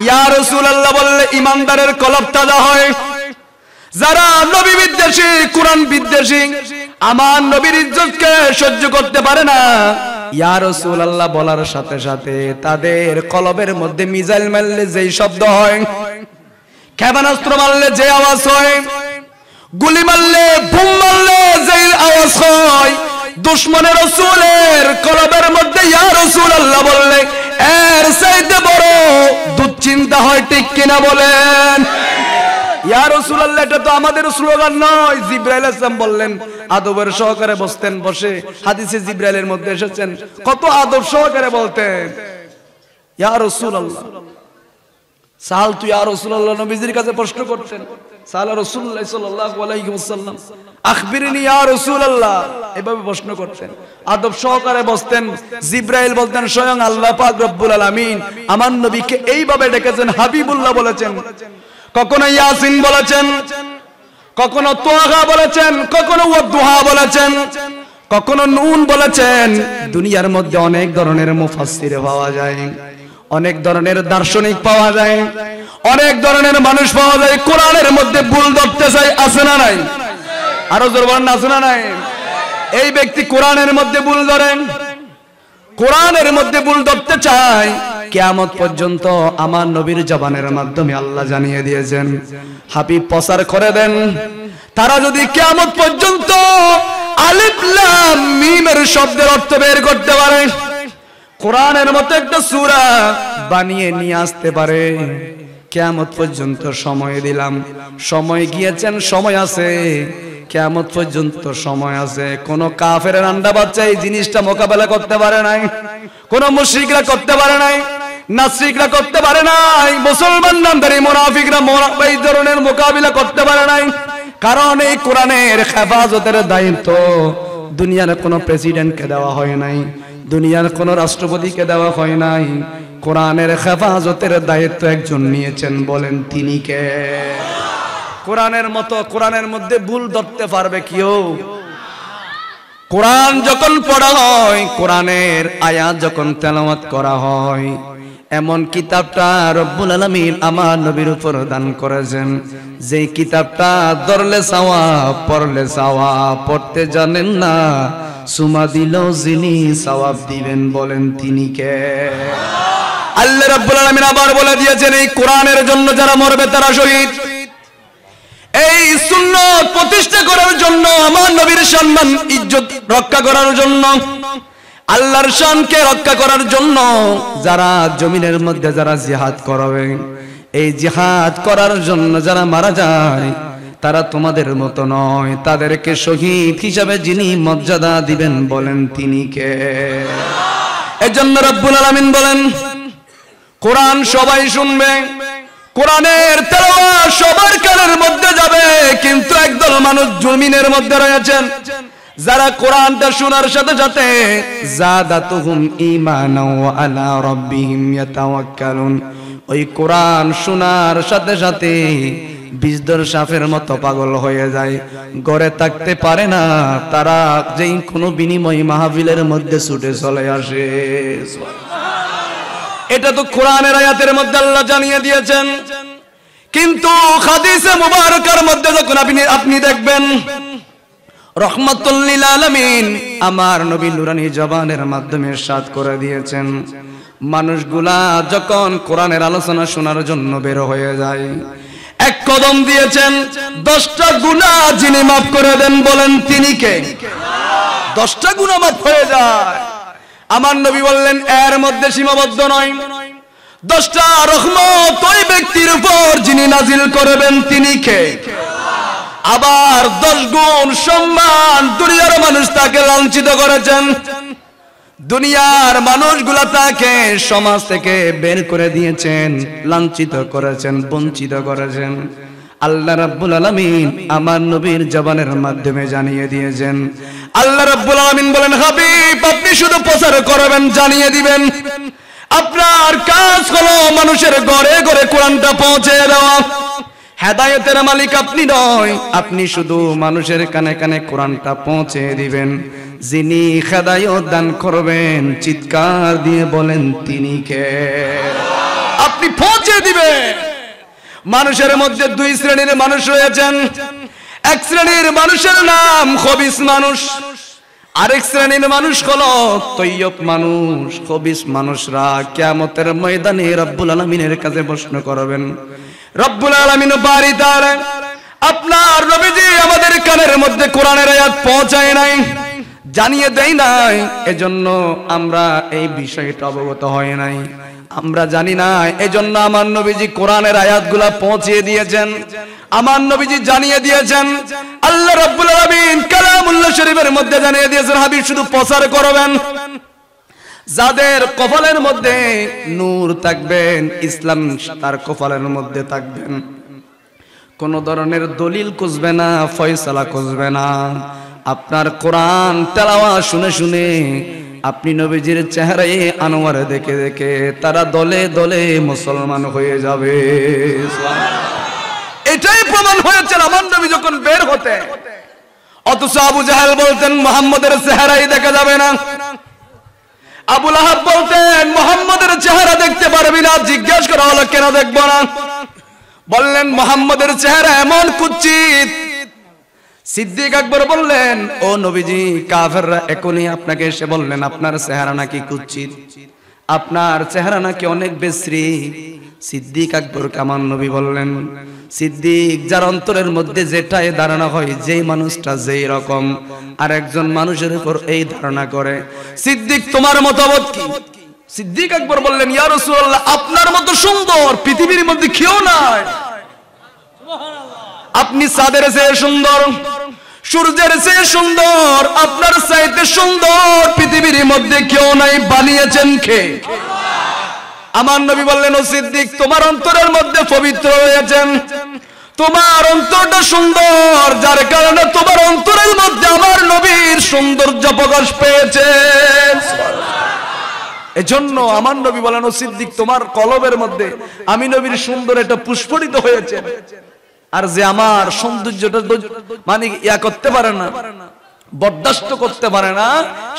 ইয়া রাসূলুল্লাহ বললে ইমানদারের কলব তাজা হয়। যারা নবী বিদ্বেষী, কোরআন বিদ্বেষী, আমার নবীর ইজ্জতকে সহ্য করতে পারে না, ইয়া রাসূলুল্লাহ বলার সাথে সাথে তাদের কলবের মধ্যে মিসাইল মারলে যেই শব্দ হয়, ক্ষেপণাস্ত্র মারলে যে আওয়াজ হয়, গুলি মারলে, বুম মারলে যেই আওয়াজ হয়, দুশমনের রাসূলের কলবের মধ্যে ইয়া রাসূলুল্লাহ বললে এর চাইতে বড় দুশ্চিন্তা হয়, ঠিক কিনা বলেন? ইয়া রাসূলুল্লাহ এটা তো আমাদের স্লোগান নয়। জিবরাইল আলাইহিস সালাম বললেন আদবের সহকারে বসতেন, বসে হাদিসে জিবরাইলের মধ্যে এসেছেন কত আদব সহকারে বলতেন ইয়া রাসূলুল্লাহ। সাহালতু ইয়া রাসূলুল্লাহ, নবীজির কাছে প্রশ্ন করতেন। সাহালা রাসূলুল্লাহ সাল্লাল্লাহু আলাইহি ওয়াসাল্লাম আখবিরনি ইয়া রাসূলুল্লাহ, এভাবে প্রশ্ন করতেন, আদব সহকারে বসতেন। জিবরাইল বলতেন স্বয়ং আল্লাহ পাক রব্বুল আলামিন আমার নবীকে এইভাবে ডেকেছেন, হাবিবুল্লাহ বলেছেন, কখনো ইয়াসিন বলেছেন, কখনো তোহা বলেছেন, কখনো ওয়াদুহা বলেছেন, কখনো নুন বলেছেন। দুনিয়ার মধ্যে অনেক ধরনের মুফাসসির পাওয়া যায়, অনেক ধরনের দার্শনিক পাওয়া যায়, অনেক ধরনের মানুষ পাওয়া যায়। কোরআনের মধ্যে ভুল ধরতে চাই, আছে না নাই? আরো জোর বলেন, আছে না নাই? এই ব্যক্তি কোরআনের মধ্যে ভুল ধরেন, কোরআনের মধ্যে ভুল ধরতে চায়, কিয়ামত পর্যন্ত আমার নবীর জবানের মাধ্যমে আল্লাহ জানিয়ে দিয়েছেন, হাবিব প্রচার করে দেন, তারা যদি কিয়ামত পর্যন্ত আলিফ লাম মিমের শব্দের অর্থ বের করতে পারে, কোরআনের মতো একটা সূরা বানিয়ে নিয়ে আসতে পারে, কিয়ামত পর্যন্ত সময় দিলাম। সময় গিয়েছেন, সময় আছে, কিয়ামত পর্যন্ত সময় আছে। কোন কাফেরের আন্ডা বাচ্চা এই জিনিসটা মোকাবেলা করতে পারে নাই, কোন মুশরিকরা করতে পারে নাই, নাস্তিকরা করতে পারে নাই, মুসলমান নামধারী মুনাফিকরা এই ধরনের মোকাবিলা করতে পারে নাই। কারণ এই কোরআনের হেফাজতের দায়িত্ব দুনিয়ার কোন প্রেসিডেন্টকে দেওয়া হয় নাই, দুনিয়ার কোন রাষ্ট্রপতিকে দেওয়া হয় নাই। কোরআনের হেফাজতের দায়িত্ব একজন নিয়েছেন, বলেন তিনি কে? কোরআনের মতো কোরআনের মধ্যে ভুল ধরতে পারবে কেউ? কোরআন যখন পড়া হয়, কোরআনের আয়াত যখন তেলাওয়াত করা হয়, এমন কিতাবটা রব্বুল আলামিন আমার নবীর উপর দান করেছেন, যে কিতাবটা ধরলে সওয়াব, পড়লে সওয়াব, পড়তে জানেন না সুমা দিলেও যিনি সওয়াব দিবেন, বলেন তিনি কে? আল্লাহ রাব্বুল আলামিন আবার বলে দিয়েছেন, এই কোরআনের জন্য যারা মরবে তারা শহীদ। এই সুন্নাত প্রতিষ্ঠা করার জন্য, আমার নবীর সম্মান ইজ্জত রক্ষা করার জন্য, আল্লাহর শানকে রক্ষা করার জন্য যারা জমিনের মধ্যে যারা জিহাদ করবে, এই জিহাদ করার জন্য যারা মারা যায়, তারা তোমাদের মতো নয়, তাদেরকে শহীদ হিসাবে যিনি মর্যাদা দিবেন, বলেন তিনি কে? এজন্য রব্বুল আলামিন বলেন, কোরআন সবাই শুনবে, কোরআনের তেলাওয়াত সবার কানের মধ্যে যাবে, কিন্তু একদল মানুষ জমিনের মধ্যে রয়েছেন যারা কোরআনটা শোনার সাথে সাথে যাদাতুহুম ঈমানাও ওয়া আলা রাব্বিহিম ইয়াতাওয়াক্কালুন, ওই কোরআন শোনার সাথে সাথে বিজদর সাফের মতো পাগল হয়ে যায়, ঘরে থাকতে পারে না, তারা যেই কোনো বিনিময় মাহফিলের মধ্যে ছুটে চলে আসে। এটা তো কোরআনের আয়াতের মধ্যে আল্লাহ জানিয়ে দিয়েছেন, কিন্তু হাদিসে মুবারকার মধ্যে যখন আপনি দেখবেন, রহমাতুল লিল আলামিন আমার নবী নুরানি জবানের মাধ্যমে ইরশাদ করে দিয়েছেন, মানুষগুলা যখন কোরআনের আলোচনা শোনার জন্য বের হয়ে যায়, এক কদম দিয়েছেন, 10টা গুনাহ যিনি মাফ করে দেন, বলেন তিনি কে? 10টা গুনাহ মাফ হয়ে যায়। আমার নবী বললেন এর মধ্যে সীমাবদ্ধ নয়, 10টা রহমত ওই ব্যক্তির উপর যিনি নাজিল করবেন, তিনি কে? আবার 10 গুণ সম্মান। দুনিয়ার মানুষ তাকে লাঞ্ছিত করেছেন, দুনিয়ার মানুষগুলা তাকে সমাজ থেকে বের করে দিয়েছেন, লাঞ্ছিত করেছেন, বঞ্চিত করেছেন। আল্লাহ রাব্বুল আলামিন আমার নবীর জবানের মাধ্যমে জানিয়ে দিয়েছেন। আল্লাহ রাব্বুল আলামিন বলেন, হাবিব আপনি শুধু প্রচার করবেন, জানিয়ে দিবেন, আপনার কাজ হলো মানুষের ঘরে ঘরে কোরআনটা পৌঁছে দেওয়া। হেদায়েতের মালিক আপনি নয়, আপনি শুধু মানুষের কানে কানে কোরআনটা পৌঁছে দিবেন। যিনি হেদায়েত দান করবেন, চিৎকার দিয়ে বলেন তিনি কে? আপনি পৌঁছে দিবেন। মানুষের মধ্যে দুই শ্রেণীর মানুষ রয়েছেন। এক শ্রেণীর মানুষের নাম খবিস মানুষ, আরেক শ্রেণীর মানুষ হলো তৈয়ব মানুষ। খবিস মানুষরা কিয়ামতের ময়দানে রব্বুল আলামিনের কাছে প্রশ্ন করবেন। রব্বুল আলামিন বাড়ি তার আপনার নবীজি আমাদের কানের মধ্যে কোরআনের আয়াত পৌঁছায় নাই, জানিয়ে দেয় নাই, এজন্য আমরা এই বিষয়টা অবগত হয় নাই, আমরা জানি না, এজন্য আমার নবীজি কোরআনের আয়াতগুলা পৌঁছিয়ে দিয়েছেন, আমার নবীজি জানিয়ে দিয়েছেন। আল্লাহ রাব্বুল আলামিন কালামুল্লাহ শরীফের মধ্যে জানিয়ে দিয়েছেন, হাবিব শুধু প্রচার করবেন। যাদের কপালের মধ্যে নূর থাকবেন, ইসলাম তার কপালের মধ্যে থাকবেন, কোন ধরনের দলিল খুঁজবে না, ফয়সালা খুঁজবে না। আপনার কোরআন তেলাওয়াত শুনে শুনে আপনি নবীজির চেহারায় আনোয়ার দেখে দেখে তারা দলে দলে মুসলমান হয়ে যাবে। এটাই প্রমাণ হয়েছে আমার নবী যখন বের হতে। অথচ আবু জাহেল বলতেন মুহাম্মদের চেহারাই দেখা যাবে না, আবু লাহাব বলতেন মুহাম্মদের চেহারা দেখতে পারবি না। জিজ্ঞেস করা হলো কেন দেখব না? বললেন মুহাম্মদের চেহারা এমন কুৎসিত। সিদ্দিক আকবর বললেন, ও নবীজি, কাফেররা এখনই আপনাকে এসে বললেন আপনার চেহারা নাকি কুৎসিত, আপনার চেহারা নাকি অনেক বিশ্রী। সিদ্দিক আকবরকে আমার নবী বললেন, সিদ্দিক, যার অন্তরের মধ্যে যেটাই ধারণা হয়, যেই মানুষটা যেই রকম আর একজন মানুষের উপর এই ধারণা করে, সিদ্দিক তোমার মতামত কি? সিদ্দিক আকবর বললেন, ইয়া রাসূলুল্লাহ, আপনার মতো সুন্দর পৃথিবীর মধ্যে কেউ নাই। আপনি চাঁদের চেয়ে সুন্দর, সূর্যের চেয়ে সুন্দর, আপনার চাইতে সুন্দর পৃথিবীর মধ্যে কেউ নাই। বানিয়েছেন কে? আমার নবী বললেন, ও সিদ্দিক, তোমার অন্তরের মধ্যে পবিত্র হয়েছেন, তোমার অন্তরটা সুন্দর, যার কারণে তোমার অন্তরের মধ্যে আমার নবীর সৌন্দর্য প্রকাশ পেয়েছে। এজন্য আমার নবী বলেন, ও সিদ্দিক, তোমার কলবের মধ্যে আমি নবীর সুন্দর এটা পুষ্পরিত হয়েছে। আর যে আমার সৌন্দর্যটা মানে ইয়া করতে পারে না, বরদাস্ত করতে পারে না,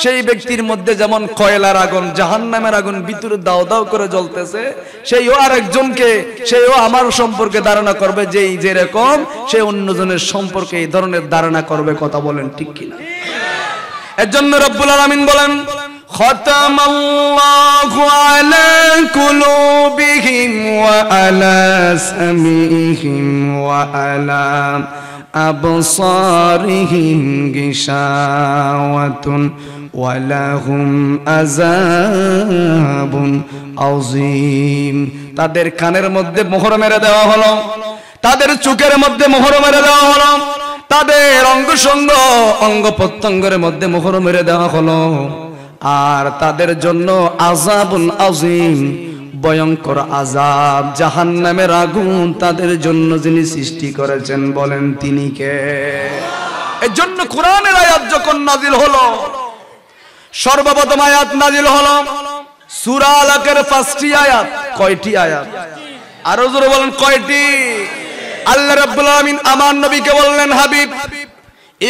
সেই ব্যক্তির মধ্যে যেমন কয়লার আগুন, জাহান্নামের আগুন ভিতরে দাও দাও করে জ্বলতেছে, সেইও আরেকজনকে, সেইও আমার সম্পর্কে ধারণা করবে যেই যেরকম, সে অন্যজনের সম্পর্কে এই ধরনের ধারণা করবে। কথা বলেন ঠিক কিনা? এর জন্য রব্বুল আলামিন বলেন, খতামাল্লাহু আলা কুলুবিহিম ওয়া আলা সামিহিম ওয়া আলা আবসারিহিম গিশাওয়াতুন ওয়া লাহুম আযাবুন আযীম। তাদের কানের মধ্যে মোহর মেরে দেওয়া হলো, তাদের চোখের মধ্যে মোহর মেরে দেওয়া হলো, তাদের অঙ্গ প্রত্যঙ্গের মধ্যে মোহর মেরে দেওয়া হলো, আর তাদের জন্য আযাবুন আযীম, ভয়ঙ্কর আযাব, জাহান্নামের আগুন তাদের জন্য যিনি সৃষ্টি করেছেন, বলেন তিনি কে? এর জন্য কোরআনের আয়াত যখন নাজিল হলো, সর্বপ্রথম আয়াত নাজিল হলো সূরা আলাকের 5টি আয়াত। কয়টি আয়াত? আরো জোরে বলেন কয়টি? আল্লাহ রাব্বুল আলামিন আমার নবীকে বললেন, হাবিব,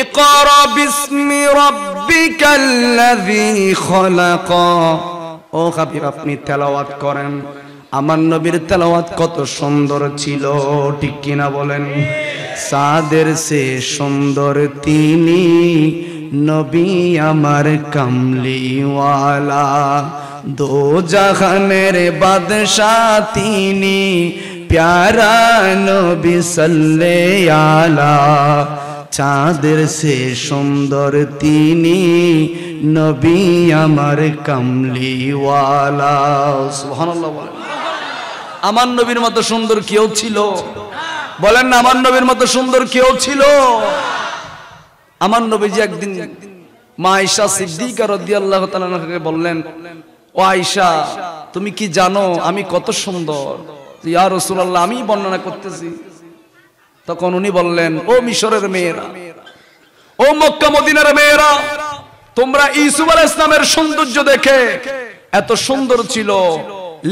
ইকরা বিসমি রাব্বিকাল্লাযী খালাক। ও হাবিব, আপনি তেলাওয়াত করেন। আমার নবীর তেলাওয়াত কত সুন্দর ছিল, ঠিক কিনা বলেন? সাদের সে সুন্দর তিনি, নবী আমার কামলিওয়ালা, দো জাহানের বাদশাহ তিনি, প্যারা নবী সাল্লাল্লাহু আলা। চাঁদের সে সুন্দর তিনি, নবী আমার কামলিওয়ালা। সুবহানাল্লাহ বলেন। আমার নবীর মতো সুন্দর কেউ ছিল? বলেন না, আমার নবীর মতো সুন্দর কেউ ছিল? আমার নবীজি একদিন মা আয়েশা সিদ্দিকা রাদিয়াল্লাহু তাআলা আনহাকে বললেন, ও আয়েশা, তুমি কি জানো আমি কত সুন্দর? ইয়া রাসূলুল্লাহ, আমি বর্ণনা করতেছি। তখন উনি বললেন, ও মিশরের মেয়েরা, ও মক্কা মদিনার মেয়েরা, তোমরা ইউসুফ আলাইহিস সালামের সৌন্দর্য দেখে এত সুন্দর ছিল,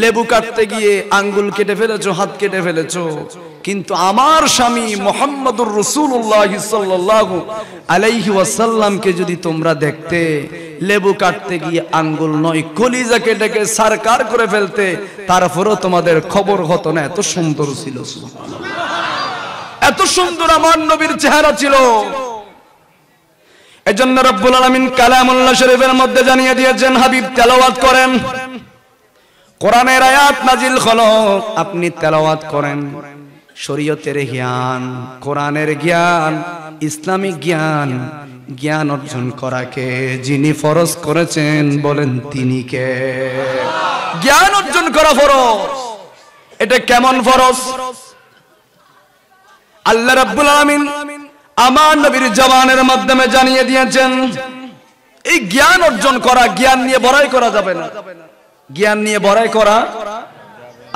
লেবু কাটতে গিয়ে আঙ্গুল কেটে ফেলেছো, হাত কেটে ফেলেছো, কিন্তু আমার স্বামী মুহাম্মদুর রাসূলুল্লাহ সাল্লাল্লাহু আলাইহি ওয়াসাল্লামকে যদি তোমরা দেখতে, লেবু কাটতে গিয়ে আঙ্গুল নয় কলিজা কেটে সারকার করে ফেলতে, তারপরেও তোমাদের খবর হতো না, এত সুন্দর ছিল। এত সুন্দর আমার নবীর চেহারা ছিল। এজন্য রব্বুল আলামিন কালামুল্লাহ শরীফের মধ্যে জানিয়ে দিয়েছেন, হাবিব তেলাওয়াত করেন, কোরআনের আয়াত নাজিল হলো, আপনি তেলাওয়াত করেন। শরীয়তের জ্ঞান, কোরআনের জ্ঞান, ইসলামিক জ্ঞান, জ্ঞান অর্জন করাকে যিনি ফরজ করেছেন বলেন তিনি কে? জ্ঞান অর্জন করা ফরজ। এটা কেমন ফরজ? আল্লাহ রাব্বুল আলামিন আমার নবীর জবানের মাধ্যমে জানিয়ে দিয়েছেন, এই জ্ঞান অর্জন করা, জ্ঞান নিয়ে বড়াই করা যাবে না। জ্ঞান নিয়ে বড়াই করা,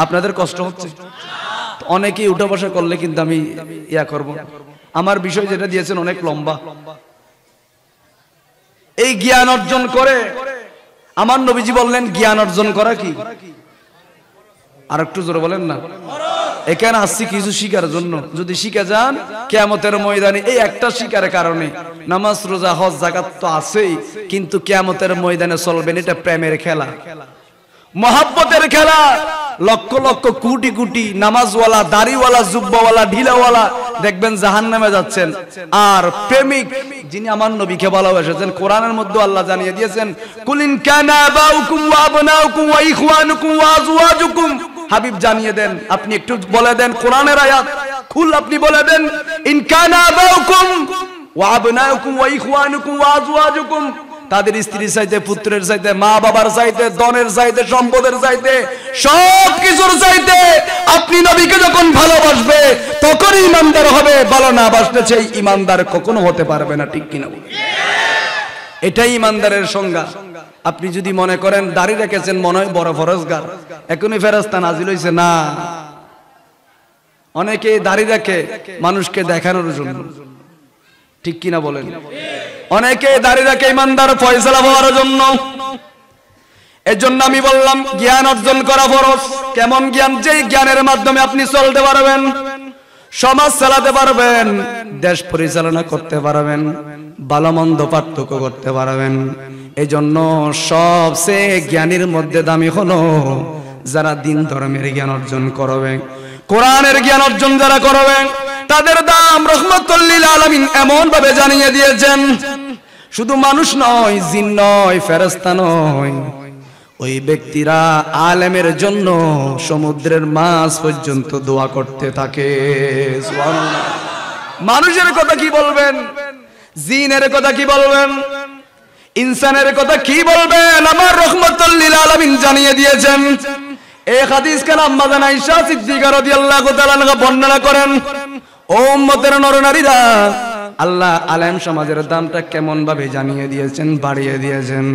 আপনাদের কষ্ট হচ্ছে? অনেকেই উঠা বসা করলে কিন্তু আমি ইয়া করব, আমার বিষয় যেটা দিয়েছেন অনেক লম্বা। এই জ্ঞান অর্জন করে আমার নবীজি বললেন, জ্ঞান অর্জন করা কি? আর একটু জোরে বলেন না। এখানে আসছি কিছু শিকার জন্য, যদি শিখে যান কিয়ামতের ময়দানে এই একটা শিকারের কারণে, নামাজ রোজা হজ যাকাত তো আছেই, কিন্তু কিয়ামতের ময়দানে চলবেন এটা প্রেমের খেলা, মহব্বতের খেলা। লক্ষ লক্ষ কোটি কোটি নামাজওয়ালা, দাড়িওয়ালা, জুব্বাওয়ালা, ঢিলাওয়ালা দেখবেন জাহান্নামে যাচ্ছেন, আর প্রেমিক যিনি আমার নবীকে ভালোবাসেছেন, কোরআনের মধ্যে আল্লাহ জানিয়ে দিয়েছেন, কুলিন কানা আবাউকুম ওয়া আবনাউকুম ওয়া ইখওয়ানুকুম ওয়া আজওয়াজুকুম। হাবিব জানিয়ে দেন, আপনি একটু বলে দেন কোরআনের আয়াত খুল, আপনি বলে দেন, ইন কানা আবাউকুম ওয়া আবনাউকুম ওয়া ইখওয়ানুকুম ওয়া আজওয়াজুকুম। তাদের স্ত্রীর চাইতে, পুত্রের চাইতে, মা বাবার চাইতে, ধনের চাইতে, সম্পদের চাইতে, সব কিছুর চাইতে আপনি নবীকে যখন ভালোবাসবে তখন ইমানদার হবে। ভালো না বাসলে সেই ইমানদার কখনো হতে পারবে না, ঠিক কিনা? এটাই ইমানদারের সংজ্ঞা। আপনি যদি মনে করেন দাড়ি রেখেছেন মনে হয় বড় ফরজগার, এখনই ফেরেশতা নাজিল হইছে, না। অনেকে দাড়ি রাখে মানুষকে দেখানোর জন্য, ঠিক কিনা বলেন? অনেকে দাঁড়িয়ে রাখে ইমানদার ফয়সালা হওয়ার জন্য। এজন্য আমি বললাম জ্ঞান অর্জন করা ফরজ। কেমন জ্ঞান? যেই জ্ঞানের মাধ্যমে আপনি চলতে পারবেন, সমাজ চালাতে পারবেন, দেশ পরিচালনা করতে পারবেন, ভালো মন্দ পার্থক্য করতে পারবেন। এজন্য সবচেয়ে জ্ঞানীর মধ্যে দামি হলো যারা দিন ধর্মের জ্ঞান অর্জন করবে, কোরআনের জ্ঞান অর্জন যারা করবে, তাদের দাম রহমতুল লিল আলামিন এমন ভাবে জানিয়ে দিয়েছেন, শুধু মানুষ নয়, জিন নয়, ফেরেশতা নয়, ওই ব্যক্তিরা আলেমের জন্য সমুদ্রের মাছ পর্যন্ত দোয়া করতে থাকে। সুবহানাল্লাহ। মানুষের কথা কি বলবেন, জিনের কথা কি বলবেন, ইনসানের কথা কি বলবেন? আমার রহমতুল লিল আলামিন জানিয়ে দিয়েছেন। এই হাদিস কান আম্মা জান আয়েশা সিদ্দিকা রাদিয়াল্লাহু তাআলা আনহা বর্ণনা করেন, ও উম্মতের নরনারীরা, আল্লাহ আলেম সমাজের দামটা কেমন ভাবে জানিয়ে দিয়েছেন, বাড়িয়ে দিয়েছেন।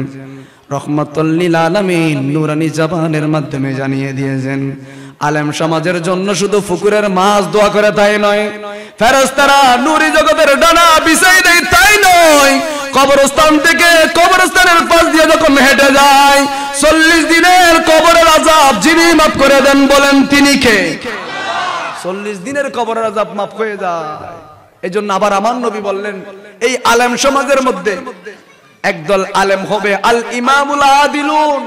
রহমাতুল লিল আলামিন নূরানী জবানের মাধ্যমে জানিয়ে দিয়েছেন, আলেম সমাজের জন্য শুধু পুকুরের মাছ দোয়া করে তাই নয়, ফেরেশতারা নূরি জগতের ডানা বিছাই দেয় তাই নয়, কবরস্থান থেকে কবরস্থানের পাশ দিয়ে যখন হেঁটে যায় 40 দিনের কবরের আযাব যিনি মাফ করে দেন বলেন তিনি কে? 40 দিনের কবরের আযাব মাফ হয়ে যায়। এজন্য আবার আমার নবী বললেন, এই আলেম সমাজের মধ্যে একদল আলেম হবে আল ইমামুল আদিলুন,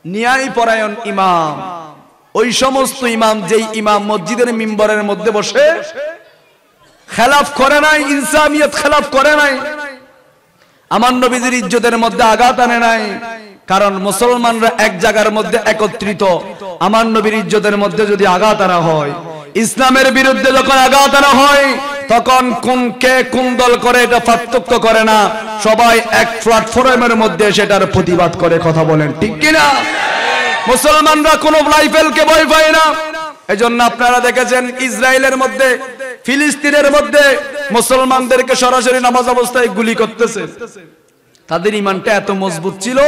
ন্যায়পরায়ণ ইমাম। ওই সমস্ত ইমাম, যেই ইমাম মসজিদের মিম্বরের মধ্যে বসে খেলাফ করে নাই, ইনসামিয়ত খেলাফ করে নাই, আমার নবীর ইজ্জতের মধ্যে আঘাত আনে নাই। কারণ মুসলমানরা এক জায়গার মধ্যে একত্রিত, আমার নবীর ইজ্জতের মধ্যে যদি আঘাত আনা হয়, ইসলামের বিরুদ্ধে যখন আঘাত আনা হয়, তখন কোন কে কোন দল করে এটা পার্থক্য করে না, সবাই এক প্ল্যাটফর্মের মধ্যে সেটার প্রতিবাদ করে। কথা বলেন ঠিক কিনা? মুসলমানরা কোন রাইফেলকে ভয় পায় না। এজন্য আপনারা দেখেছেন ইসরায়েলের মধ্যে, ফিলিস্তিনের মধ্যে মুসলমানদেরকে সরাসরি নামাজ অবস্থায় গুলি করতেছে। তাদের ঈমানটা এত মজবুত ছিল,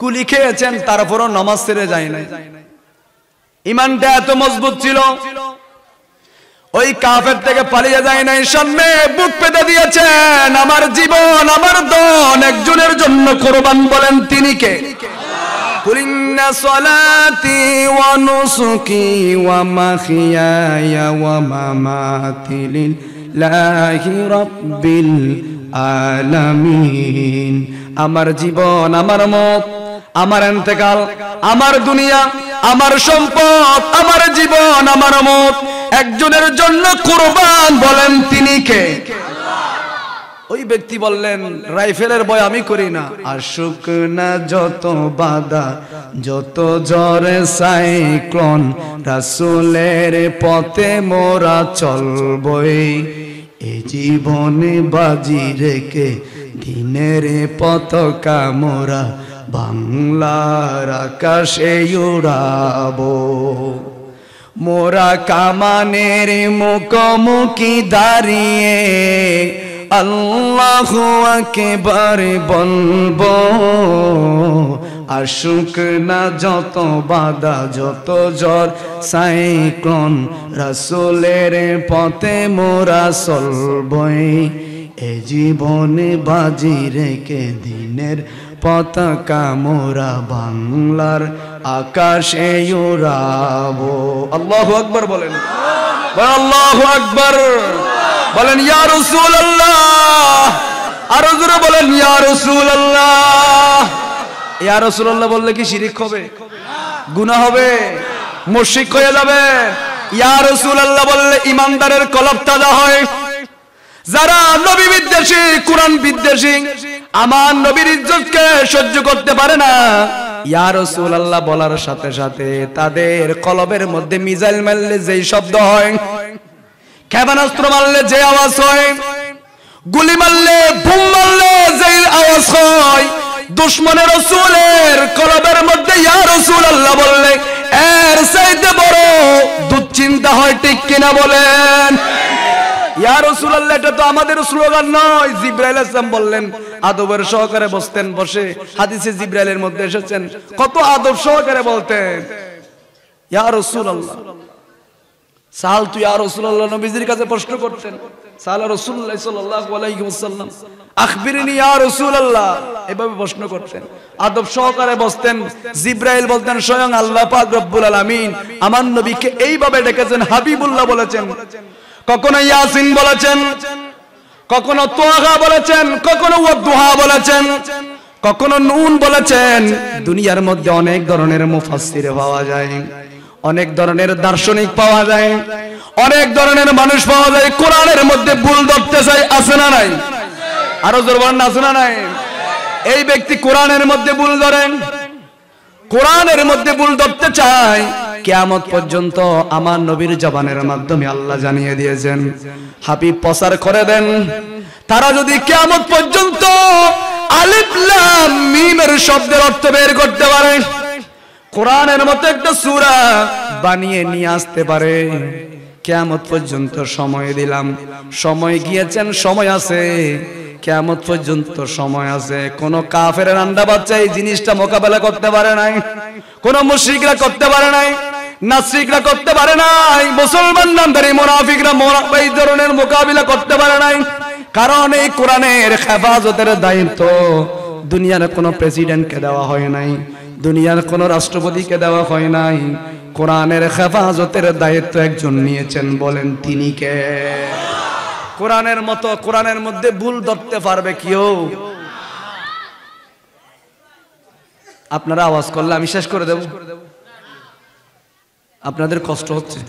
গুলি খেয়েছেন তারপরও নামাজ ছেড়ে যায় নাই। ঈমানটা এত মজবুত ছিল, ওই কাফের থেকে পালিয়ে যায় নাই, সামনে বুক পেতে দিয়েছেন। আমার জীবন, আমার ধন একজনের জন্য কুরবান, বলেন তিনি কে? قل إن صلاتي ونسكي ومحياي ومماتي لله رب العالمين আমার জীবন, আমার মত, আমার ইন্তেকাল, আমার দুনিয়া, আমার সম্পদ, আমার জীবন, আমার মত একজনের জন্য কুরবান, বলেন তিনি কে? ওই ব্যক্তি বললেন, রাইফেলের ভয় আমি করি না। আসুক না যত বাধা, যত ঝড় সাইক্লোন, রাসূলের পথে মোরা চলবই। এই জীবনে বাজি রেখে দিনের পতাকা মোরা বাংলার আকাশে উড়াবো। মোরা কামানের মুখোমুখি দাঁড়িয়ে আল্লাহু আকবার বলবো। আসুক না যত বাধা, যত ঝড় সাইক্লোন, রাসূলের পথে মোরা চলবই। এ জীবনে বাজি রেখে দিনের পতাকা মোরা বাংলার আকাশে উড়াবো। আল্লাহু আকবার বলেন, আল্লাহু আকবার বলেন, ইয়া রাসূলুল্লাহ। আর জোরে বলেন, ইয়া রাসূলুল্লাহ। ইয়া রাসূলুল্লাহ বললে কি শিরক হবে? গুনাহ হবে? মুশরিক হয়ে যাবে? ইয়া রাসূলুল্লাহ বললে ইমানদারের কলব তাজা হয়। যারা নবী বিদ্বেষী, কোরআন বিদ্বেষী, আমার নবীর ইজ্জতকে সহ্য করতে পারে না, ইয়া রাসূলুল্লাহ বলার সাথে সাথে তাদের কলবের মধ্যে মিসাইল মারলে যেই শব্দ হয়, ক্ষেপণাস্ত্র মারলে যে আওয়াজ হয়, গুলি মারলে, বুম মারলে যে আওয়াজ হয়, দুশমনের রাসূলের কলবের মধ্যে ইয়া রাসূলুল্লাহ বললে এর চাইতে বড় দুশ্চিন্তা হয়, ঠিক কিনা বলেন? ইয়া রাসূলুল্লাহ এটা তো আমাদের স্লোগান নয়। জিবরাইল আলাইহিস সালাম বললেন, আদবের সহকারে বসতেন, বসে হাদিসে জিবরাইলের মধ্যে এসেছেন, কত আদব সহকারে বলতেন, ইয়া রাসূলুল্লাহ। সালতু ইয়া রাসূলুল্লাহ, নবীজির কাছে প্রশ্ন করতেন, সালা রাসূলুল্লাহ সাল্লাল্লাহু আলাইহি ওয়াসাল্লাম আখবিরনি ইয়া রাসূলুল্লাহ, এভাবে প্রশ্ন করতেন, আদব সহকারে বসতেন। জিবরাইল বলতেন, স্বয়ং আল্লাহ পাক রব্বুল আলামিন আমার নবীকে এইভাবে ডেকেছেন, হাবিবুল্লাহ বলেছেন, কখনো ইয়াসিন বলেছেন, কখনো তোহা বলেছেন, কখনো ওয়াদুহা বলেছেন, কখনো নুন বলেছেন। দুনিয়ার মধ্যে অনেক ধরনের মুফাসসির পাওয়া যায়, অনেক ধরনের দার্শনিক পাওয়া যায়, অনেক ধরনের মানুষ পাওয়া যায়। কোরআনের মধ্যে ভুল ধরতে চাই, আছে না নাই? আরো জোরে বলেন, আছে না নাই? এই ব্যক্তি কোরআনের মধ্যে ভুল ধরেন, কোরআনের মধ্যে ভুল ধরতে চায়। কিয়ামত পর্যন্ত আমার নবীর জবানের মাধ্যমে আল্লাহ জানিয়ে দিয়েছেন, হাবিব প্রচার করে দেন, তারা যদি কিয়ামত পর্যন্ত আলিফ লাম মিমের শব্দের অর্থ বের করতে পারে, কোরআনের মতো একটা সূরা বানিয়ে নিয়ে আসতে পারে, কিয়ামত পর্যন্ত সময় দিলাম। সময় গিয়েছেন, সময় আছে, কিয়ামত পর্যন্ত সময় আছে। কোন কাফেরের আন্ডা বাচ্চা এই জিনিসটা মোকাবেলা করতে পারে নাই, কোন মুশরিকরা করতে পারে নাই, নাস্তিকরা করতে পারে নাই, মুসলমান নামধারী মুনাফিকরা এই ধরনের মোকাবিলা করতে পারে নাই। কারণ এই কোরআনের হেফাজতের দায়িত্ব দুনিয়ার কোন প্রেসিডেন্টকে দেওয়া হয় নাই, দুনিয়ার কোন রাষ্ট্রপতিকে দেওয়া হয় নাই। কোরআনের হেফাজতের দায়িত্ব একজন নিয়েছেন, বলেন তিনি কে? কোরআনের মতো কোরআনের মধ্যে ভুল ধরতে পারবে কেউ? আপনারা আওয়াজ করলে আমি শেষ করে দেব। আপনাদের কষ্ট হচ্ছে,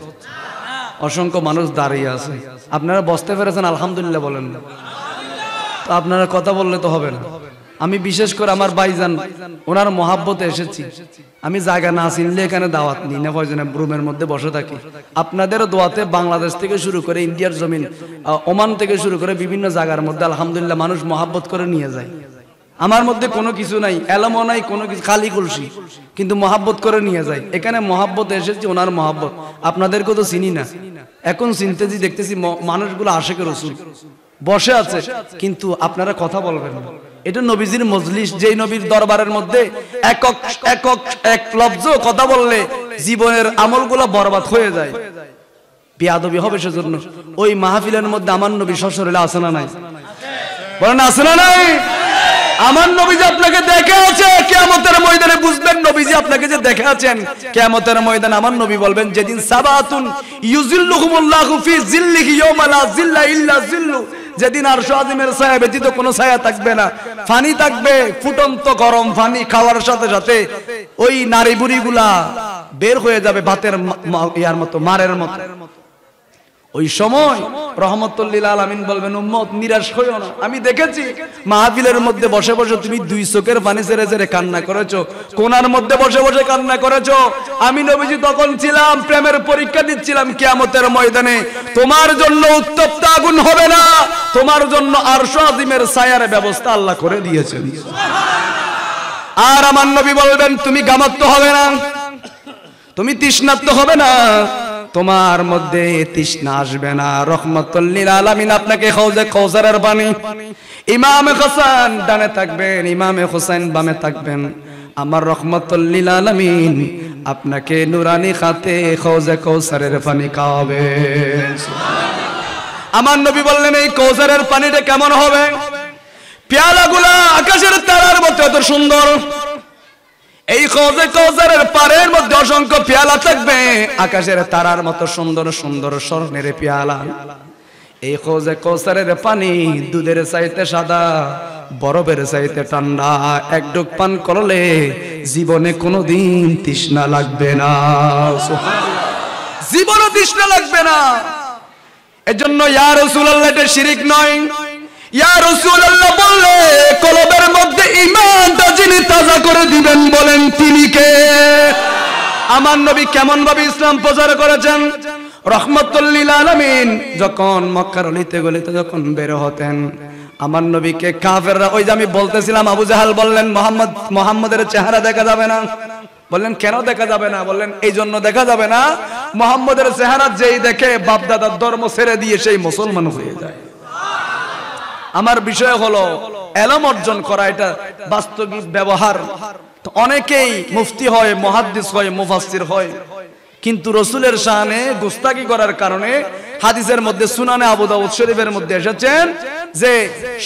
অসংখ্য মানুষ দাঁড়িয়ে আছে, আপনারা বসতে পেরেছেন, আলহামদুলিল্লাহ বলেন না তো? আপনারা কথা বললে তো হবে না। আমি বিশেষ করে আমার ভাইজান, ওনার মহাব্বতে এসেছি। আমি জায়গা না চিনলে এখানে দাওয়াত নিই না, প্রয়োজনে রুমের মধ্যে বসে থাকি। আপনাদের দোয়াতে বাংলাদেশ থেকে শুরু করে ইন্ডিয়ার জমিন, ওমান থেকে শুরু করে বিভিন্ন জায়গার মধ্যে আলহামদুলিল্লাহ মানুষ মহাব্বত করে নিয়ে যায়। আমার মধ্যে কোনো কিছু নাই, এলামও নাই, কোনো কিছু, খালি কলসি, কিন্তু মহাব্বত করে নিয়ে যায়। এখানে মহাব্বতে এসেছি, ওনার মহাব্বত। আপনাদেরকে তো চিনি না, এখন চিনতেছি, দেখতেছি মানুষগুলো আশিকের রাসূল বসে আছে, কিন্তু আপনারা কথা বলবেন না। এটা নবীজির মজলিস, যেই নবীর দরবারের মধ্যে একক একক এক লফজ কথা বললে জীবনের আমলগুলো বরবাদ হয়ে যায়, বেয়াদবি হবে। সেজন্য ওই মাহফিলের মধ্যে আমার নবী শ্বশুরে আছে না নাই? বলেন আছে না নাই? আমার নবীজি আপনাকে দেখে আছে, কিয়ামতের ময়দানে বুঝবেন নবীজি আপনাকে যে দেখে আছেন। কিয়ামতের ময়দানে আমার নবী বলবেন, যেদিন সাবাতুন ইউজিল্লুহুমুল্লাহু ফি জিল্লিহি ইয়াওমা লা জিল্লা ইল্লা জিল্লু, যেদিন আরশ আজিমের ছায়া ব্যতীত কোনো ছায়া থাকবে না, পানি থাকবে, ফুটন্ত গরম পানি খাওয়ার সাথে সাথে ওই নারী বুড়িগুলা বের হয়ে যাবে ভাতের ইয়ার মতো, মারের মতো। ওই সময় রহমতুল লিল আলামিন বলবেন, উম্মত নিরাশ হইও না। আমি দেখেছি মাহফিলের মধ্যে বসে বসে তুমি দুই চোখের পানি ছেড়ে ছেড়ে কান্না করেছো, কোনার মধ্যে বসে বসে কান্না করেছো। আমি নবীজি তখন ছিলাম, প্রেমের পরীক্ষা দিচ্ছিলাম কিয়ামতের ময়দানে। তোমার জন্য উত্তপ্ত আগুন হবে না, তোমার জন্য আরশ আজিমের ছায়ার ব্যবস্থা আল্লাহ করে দিয়েছেন। আর আমার নবী বলবেন, তুমি গামাত্ত হবে না, তুমি তৃষ্ণার্ত হবে না, তোমার মধ্যে তৃষ্ণা আসবে না। রহমাতুল লিল আলামিন আপনাকে হাউজে কাউসারের পানি, ইমামে হাসান ডানে থাকবেন, ইমামে হোসেন বামে থাকবেন। আমার রহমাতুল লিল আলামিন আপনাকে নুরানি খাতে হাউজে কাউসারের পানি খাওয়াবে। আমার নবী বললেন, এই কাউসারের পানিটা কেমন হবে? পেয়ালাগুলা আকাশের তারার মতো এত সুন্দর। এই হাউজে কাউসারের পারের মধ্যে অসংখ্য পেয়ালা থাকবে, আকাশের তারার মতো সুন্দর সুন্দর স্বর্ণের পেয়ালা। এই হাউজে কাউসারের পানি দুধের চাইতে সাদা, বরফের চাইতে ঠান্ডা। এক ডুব পান করলে জীবনে কোনোদিন তৃষ্ণা লাগবে না, জীবনে তৃষ্ণা লাগবে না। এজন্য ইয়া রাসূলুল্লাহ, এটা শিরক নয়। ইয়া রাসূলুল্লাহ বললে কলবের মধ্যে ঈমানটা যিনি তাজা করে দিবেন, বলেন তিনি কে? আমার নবী কেমন ভাবে ইসলাম প্রচার করেছেন? রহমাতুল লিল আলামিন যখন মক্কার অলিতে গলিতে যখন বের হতেন, আমার নবীকে কাফেররা, ওই যে আমি বলতেছিলাম আবু জাহাল বললেন মুহাম্মদের চেহারা দেখা যাবে না। বললেন কেন দেখা যাবে না? বললেন এই জন্য দেখা যাবে না, মুহাম্মদের চেহারা যেই দেখে বাপ দাদার ধর্ম ছেড়ে দিয়ে সেই মুসলমান হয়ে যায়। আমার বিষয় হলো এলম অর্জন করা, এটা বাস্তবিক ব্যবহার। তো অনেকেই মুফতি হয়, মুহাদ্দিস হয়, মুফাসসির হয়, কিন্তু রাসূলের শানে গুস্তাকি করার কারণে হাদিসের মধ্যে সুনানে আবু দাউদ শরীফের মধ্যে এসেছেন যে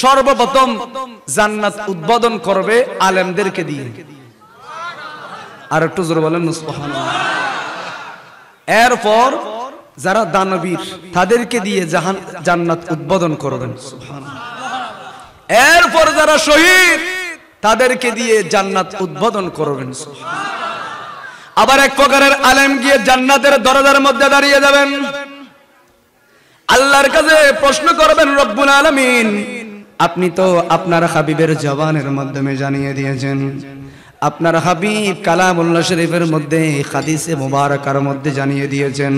সর্বপ্রথম জান্নাত উদ্বোধন করবে আলেমদেরকে দিয়ে। আর একটু জোরে বলেন সুবহানাল্লাহ। এরপর যারা দানবীর তাদেরকে দিয়ে জান্নাত উদ্বোধন করবেন, সুবহানাল্লাহ। এরপর যারা শহীদ তাদেরকে দিয়ে জান্নাত উদ্বোধন করবেন, সুবহানাল্লাহ। আবার এক প্রকারের আলেম গিয়ে জান্নাতের দরজার মধ্যে দাঁড়িয়ে যাবেন, আল্লাহর কাছে প্রশ্ন করবেন, রব্বুল আলামিন আপনি তো আপনার হাবিবের জবানের মাধ্যমে জানিয়ে দিয়েছেন, আপনার হাবিব কালামুল্লাহ শরীফের মধ্যে হাদিসে মুবারাকার মধ্যে জানিয়ে দিয়েছেন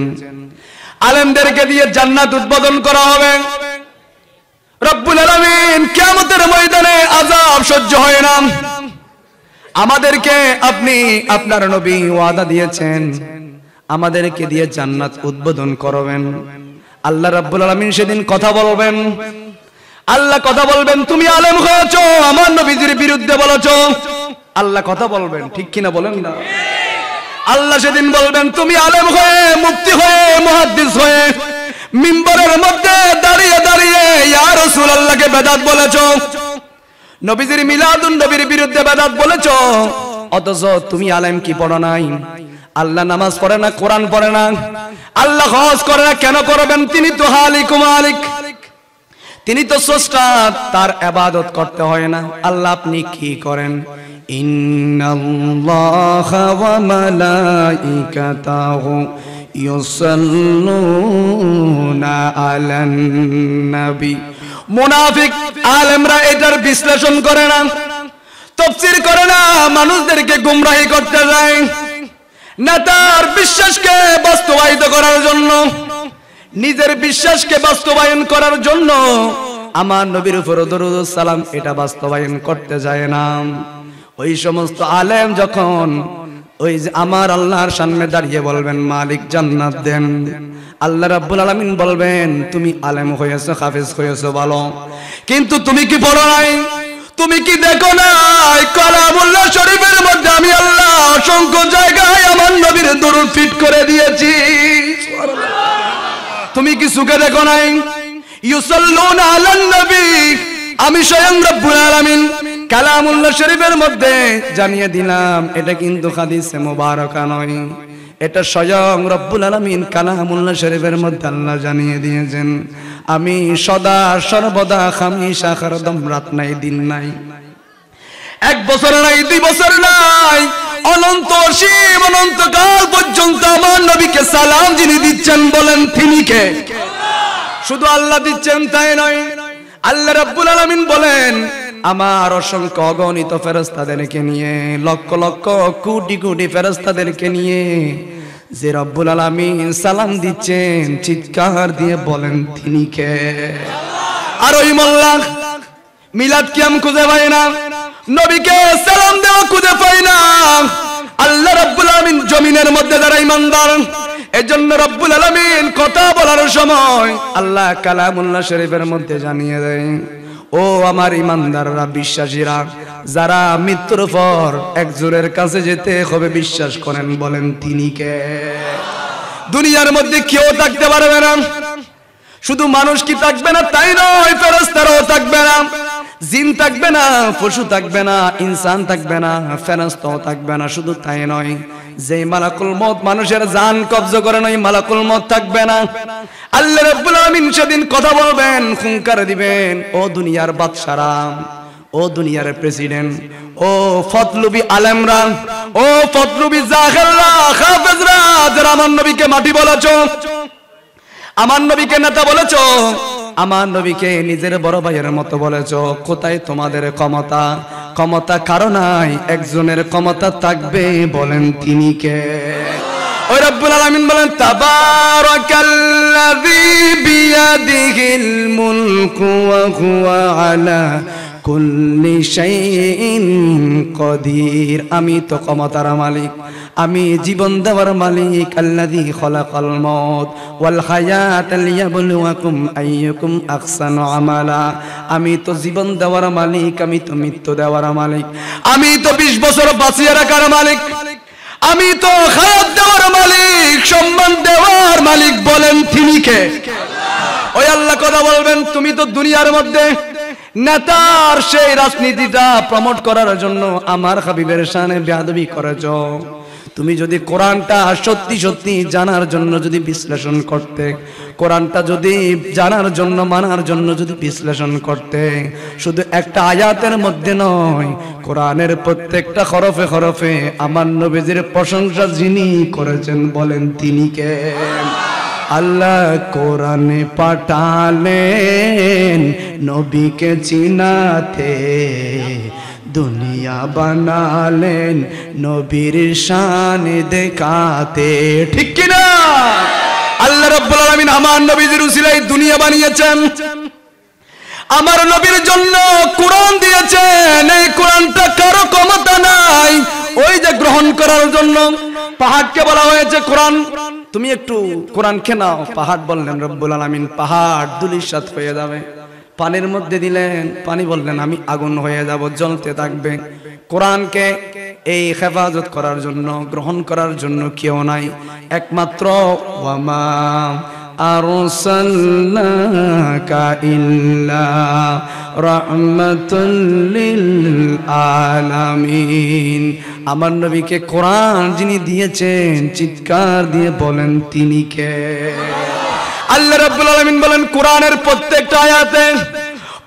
আলেমদেরকে দিয়ে জান্নাত উদ্বোধন করা হবে। রব্বুল আলামিন কিয়ামতের ময়দানে আযাব সহ্য হয় না, আমাদেরকে আপনি আপনার নবী ওয়াদা দিয়েছেন আমাদেরকে দিয়ে জান্নাত উদ্বোধন করবেন। আল্লাহ রাব্বুল আলামিন সেদিন কথা বলবেন, আল্লাহ কথা বলবেন, তুমি আলেম হয়েছো, আমার নবীজির বিরুদ্ধে বলেছো। আল্লাহ কথা বলবেন, ঠিক কিনা বলেন না? আল্লাহ সেদিন বলবেন, তুমি আলেম হয়ে, মুফতি হয়ে, মুহাদ্দিস হয়ে মিম্বরের মধ্যে দাঁড়িয়ে দাঁড়িয়ে ইয়া রাসূলুল্লাহকে বেদাত বলেছো, নবীজির মিলাদুন নবীর বিরুদ্ধে বেদাত বলেছো, অথচ তুমি আলেম কি পড়ো নাই? আল্লাহ নামাজ পড়ে না, কোরআন পড়ে না, আল্লাহ হজ করে না, কেন করবেন? তিনি তো হালিক মালিক, তিনি তো স্রষ্টা, তার ইবাদত করতে হয় না। আল্লাহ আপনি কি করেন? ইন্নাল্লাহা ওয়া মালাইকাতাহু ইউসাল্লুনা আলান নবী। মুনাফিক আলেমরা এটার বিশ্লেষণ করে না, তাফসীর করে না, মানুষদেরকে গুমরাহি করতে যায় নেতার বিশ্বাসকে বাস্তবায়িত করার জন্য, নিজের বিশ্বাসকে বাস্তবায়ন করার জন্য আমার নবীর উপর দরুদ ও সালাম এটা বাস্তবায়ন করতে যায় না। ওই সমস্ত আলেম যখন ওই যে আমার আল্লাহর সামনে দাঁড়িয়ে বলবেন মালিক জান্নাত দেন, আল্লাহ রাব্বুল আলামিন বলবেন তুমি আলেম হয়েছো, হাফেজ হয়েছো ভালো, কিন্তু তুমি কি পড়ো নাই? তুমি কি দেখো নাই কালামুল্লাহ শরীফের মধ্যে আমি আল্লাহ অসংখ্য জায়গায় আমার নবীর দরুদ ফিট করে দিয়েছি? তুমি কি সুখে দেখো নাই? ইউসাল্লুনা আলান নবী, আমি স্বয়ং রব্বুল আলামিন কালামুল্লাহ শরীফের মধ্যে জানিয়ে দিলাম, এটা কিন্তু হাদিসে মুবারাকা নয়, এটা স্বয়ং রব্বুল আলামিন কালামুল্লাহ শরীফের মধ্যে আল্লাহ জানিয়ে দিয়েছেন, আমি সদা সর্বদা হামেশা হরদম রাত নাই দিন নাই 1 বছর নাই, 2 বছর নাই, অনন্ত অসীম অনন্তকাল পর্যন্ত আমার নবীকে সালাম যিনি দিচ্ছেন বলেন তিনি কে? শুধু আল্লাহ দিচ্ছেন তাই নয়, আল্লাহ রাব্বুল আলামিন বলেন আমার অসংখ্য অগণিত ফেরেশতাদেরকে নিয়ে, লক্ষ লক্ষ কোটি কোটি ফেরেশতাদেরকে নিয়ে যে রব্বুল আলামিন সালাম দিচ্ছেন, চিৎকার দিয়ে বলেন তিনি কে? আর ওই মোল্লা মিলাদ কিয়াম খুঁজে পাই না, নবীকে সালাম দেওয়া খুঁজে পাই না। আল্লাহ রাব্বুল আলামিন জমিনের মধ্যে যারা ঈমানদার, এজন্য রব্বুল আলামিন কথা বলার সময় আল্লাহ কালামুল্লাহ শরীফের মধ্যে জানিয়ে দেয়, ও আমার ঈমানদাররা, বিশ্বাসীরা, যারা মৃত্যুর পর একজনের কাছে যেতে হবে বিশ্বাস করেন, বলেন তিনি কে? দুনিয়ার মধ্যে কেউ থাকতে পারবে না, শুধু মানুষ কি থাকবে না তাই নয়, ফেরেশতারাও থাকবে না, জিন থাকবে না, পশু থাকবে না, ইনসান থাকবে না, ফেরেশতাও থাকবে না। শুধু তাই নয়, যে মালাকুল মউত মানুষের জান কবজা করে নয়, মালাকুল মউত থাকবে না। আল্লাহ রাব্বুল আলামিন সেদিন কথা বলবেন, হুঙ্কার দিবেন, ও দুনিয়ার বাদশারা, ও দুনিয়ার প্রেসিডেন্ট, ও ফতলুবি আলেমরা, ও ফতলুবি জাহেররা, হাফেজরা, যারা আমার নবীকে মাটি বলেছো, আমার নবীকে নেতা বলেছো, আমার নবীকে নিজের বড় ভাইয়ের মতো বলেছো, কোথায় তোমাদের ক্ষমতা? ক্ষমতা কারো নাই, একজনের ক্ষমতা থাকবে, বলেন তিনি কে? ওই রব্বুল আলামিন বলেন তাবারাকাল্লাযী বিয়াদিহিল মুলকু ওয়া হুয়া আলা কুল্লি শাইইন কদির। আমি তো ক্ষমতার মালিক, আমি জীবন দেওয়ার মালিক। আল্লাযী খালাকাল মাউত ওয়াল হায়াতা লিয়াবলুয়াকুম আইয়ুকুম আহসানু আমালা। আমি তো জীবন দেওয়ার মালিক, আমি তো মৃত্যু দেওয়ার মালিক, আমি তো 20 বছর বাঁচিয়ে রাখার মালিক, আমি তো হায়াত দেওয়ার মালিক, সম্মান দেওয়ার মালিক, বলেন তিনি কে? ওই আল্লাহ কথা বলবেন, তুমি তো দুনিয়ার মধ্যে নেতার সেই রাজনীতিটা প্রমোট করার জন্য আমার হাবিবের শানে বেয়াদবি করেছো। তুমি যদি কোরআনটা সত্যি সত্যি জানার জন্য যদি বিশ্লেষণ করতে, কোরআনটা যদি জানার জন্য মানার জন্য যদি বিশ্লেষণ করতে, শুধু একটা আয়াতের মধ্যে নয়, কোরআনের প্রত্যেকটা হরফে হরফে আমার নবীজির প্রশংসা যিনি করেছেন, বলেন তিনি কে? আল্লাহ কোরআনে পাঠালেন নবীকে চিনাতে, দুনিয়া বানালেন নবীর শান দেখাতে, ঠিক কি না? আল্লাহ রাব্বুল আলামিন আমার নবীর উসিলায় দুনিয়া বানিয়েছেন, আমার নবীর জন্য কোরআন দিয়েছেন। এই কোরআনটা কারো ক্ষমতা নাই ওই যে গ্রহণ করার জন্য। পাহাড়কে বলা হয়েছে কোরআন, তুমি একটু কোরআন খেয়ে নাও। পাহাড় বললেন রব্বুল আলামিন পাহাড় ধূলিসাৎ হয়ে যাবে। পানির মধ্যে দিলেন, পানি বললেন আমি আগুন হয়ে যাব, জ্বলতে থাকবে। কোরআনকে এই হেফাজত করার জন্য, গ্রহণ করার জন্য কেউ নাই, একমাত্র ওয়ামা আরসালনাকা ইল্লা রাহমাতুল লিল আলামিন। আমার নবীকে কোরআন যিনি দিয়েছেন, চিৎকার দিয়ে বলেন তিনি কে? আল্লাহ রাব্বুল আলামিন বলেন কোরআনের প্রত্যেকটা আয়াতে,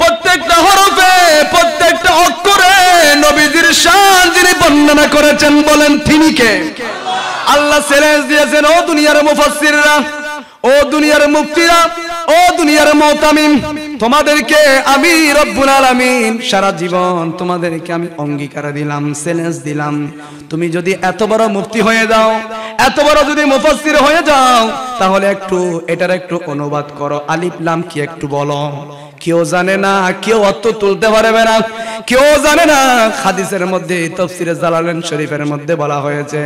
প্রত্যেকটা হরফে, প্রত্যেকটা অক্ষরে নবীজির শান যিনি বর্ণনা করেছেন, বলেন তিনি কে? আল্লাহ চ্যালেঞ্জ দিয়েছেন, ও দুনিয়ার মুফাসসিররা, ও দুনিয়ার মুফতিরা, ও দুনিয়ার মুতামিম, তোমাদেরকে আমি রব্বুল আলামিন সারা জীবন তোমাদেরকে আমি অঙ্গীকার দিলাম, চ্যালেঞ্জ দিলাম, তুমি যদি এত বড় মুফতি হয়ে যাও, এত বড় যদি মুফাসসির হয়ে যাও, তাহলে একটু এটার একটু অনুবাদ করো, আলিফ লাম কি একটু বলো। কেউ জানে না, কেউ অর্থ তুলতে পারবে না, কেউ জানে না। হাদিসের মধ্যে তাফসীরে জালালাইন শরীফের মধ্যে বলা হয়েছে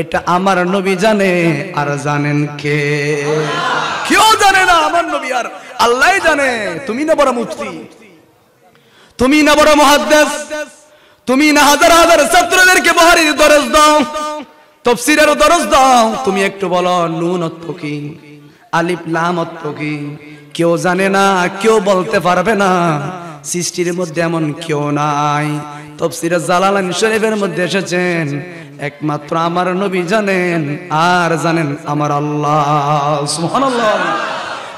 এটা আমার নবী জানে, আর জানেন কে? কেউ জানে না, আমার নবী আর আল্লাহই জানে। তুমি না বড় মুফতি, তুমি না বড় মুহাদ্দিস, তুমি না হাজার হাজার ছাত্রদেরকে বুখারীর দরস দাও, তাফসীরের দরস দাও, তুমি একটু বলো নুন অর্থ কি, আলিফ লাম অর্থ কি? কেউ জানে না, কেউ বলতে পারবে না। সৃষ্টির মধ্যে এমন কেউ নাই। তাফসীরে জালালাইন শরীফের মধ্যে এসেছেন একমাত্র আমার নবী জানেন, আর জানেন আমার আল্লাহ। সুবহানাল্লাহ।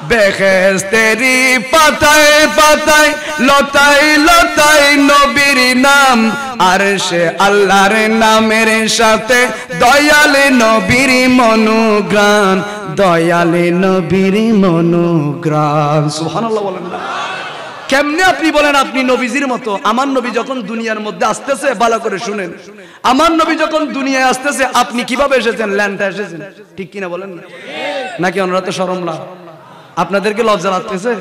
বেহেশতেরি পাতায় পাতায়, লতায় লতায় নবী নবীর নাম আরশে আল্লাহর নামের সাথে দয়ালে নবীর মনোগ্রাম দয়ালে নবীর মনোগ্রাম সুবহানাল্লাহ বলেন না কেমনে আপনি বলেন আপনি নবীজির মতো আমার নবী যখন দুনিয়ার মধ্যে আসতেছে ভালো করে শুনেন আমার নবী যখন দুনিয়ায় আসতেছে আপনি কিভাবে এসেছেন ল্যান্ডে এসেছেন ঠিক কিনা বলেন না নাকি ওনারা তো শরম না আপনাদেরকে লজ্জা লাগতেছে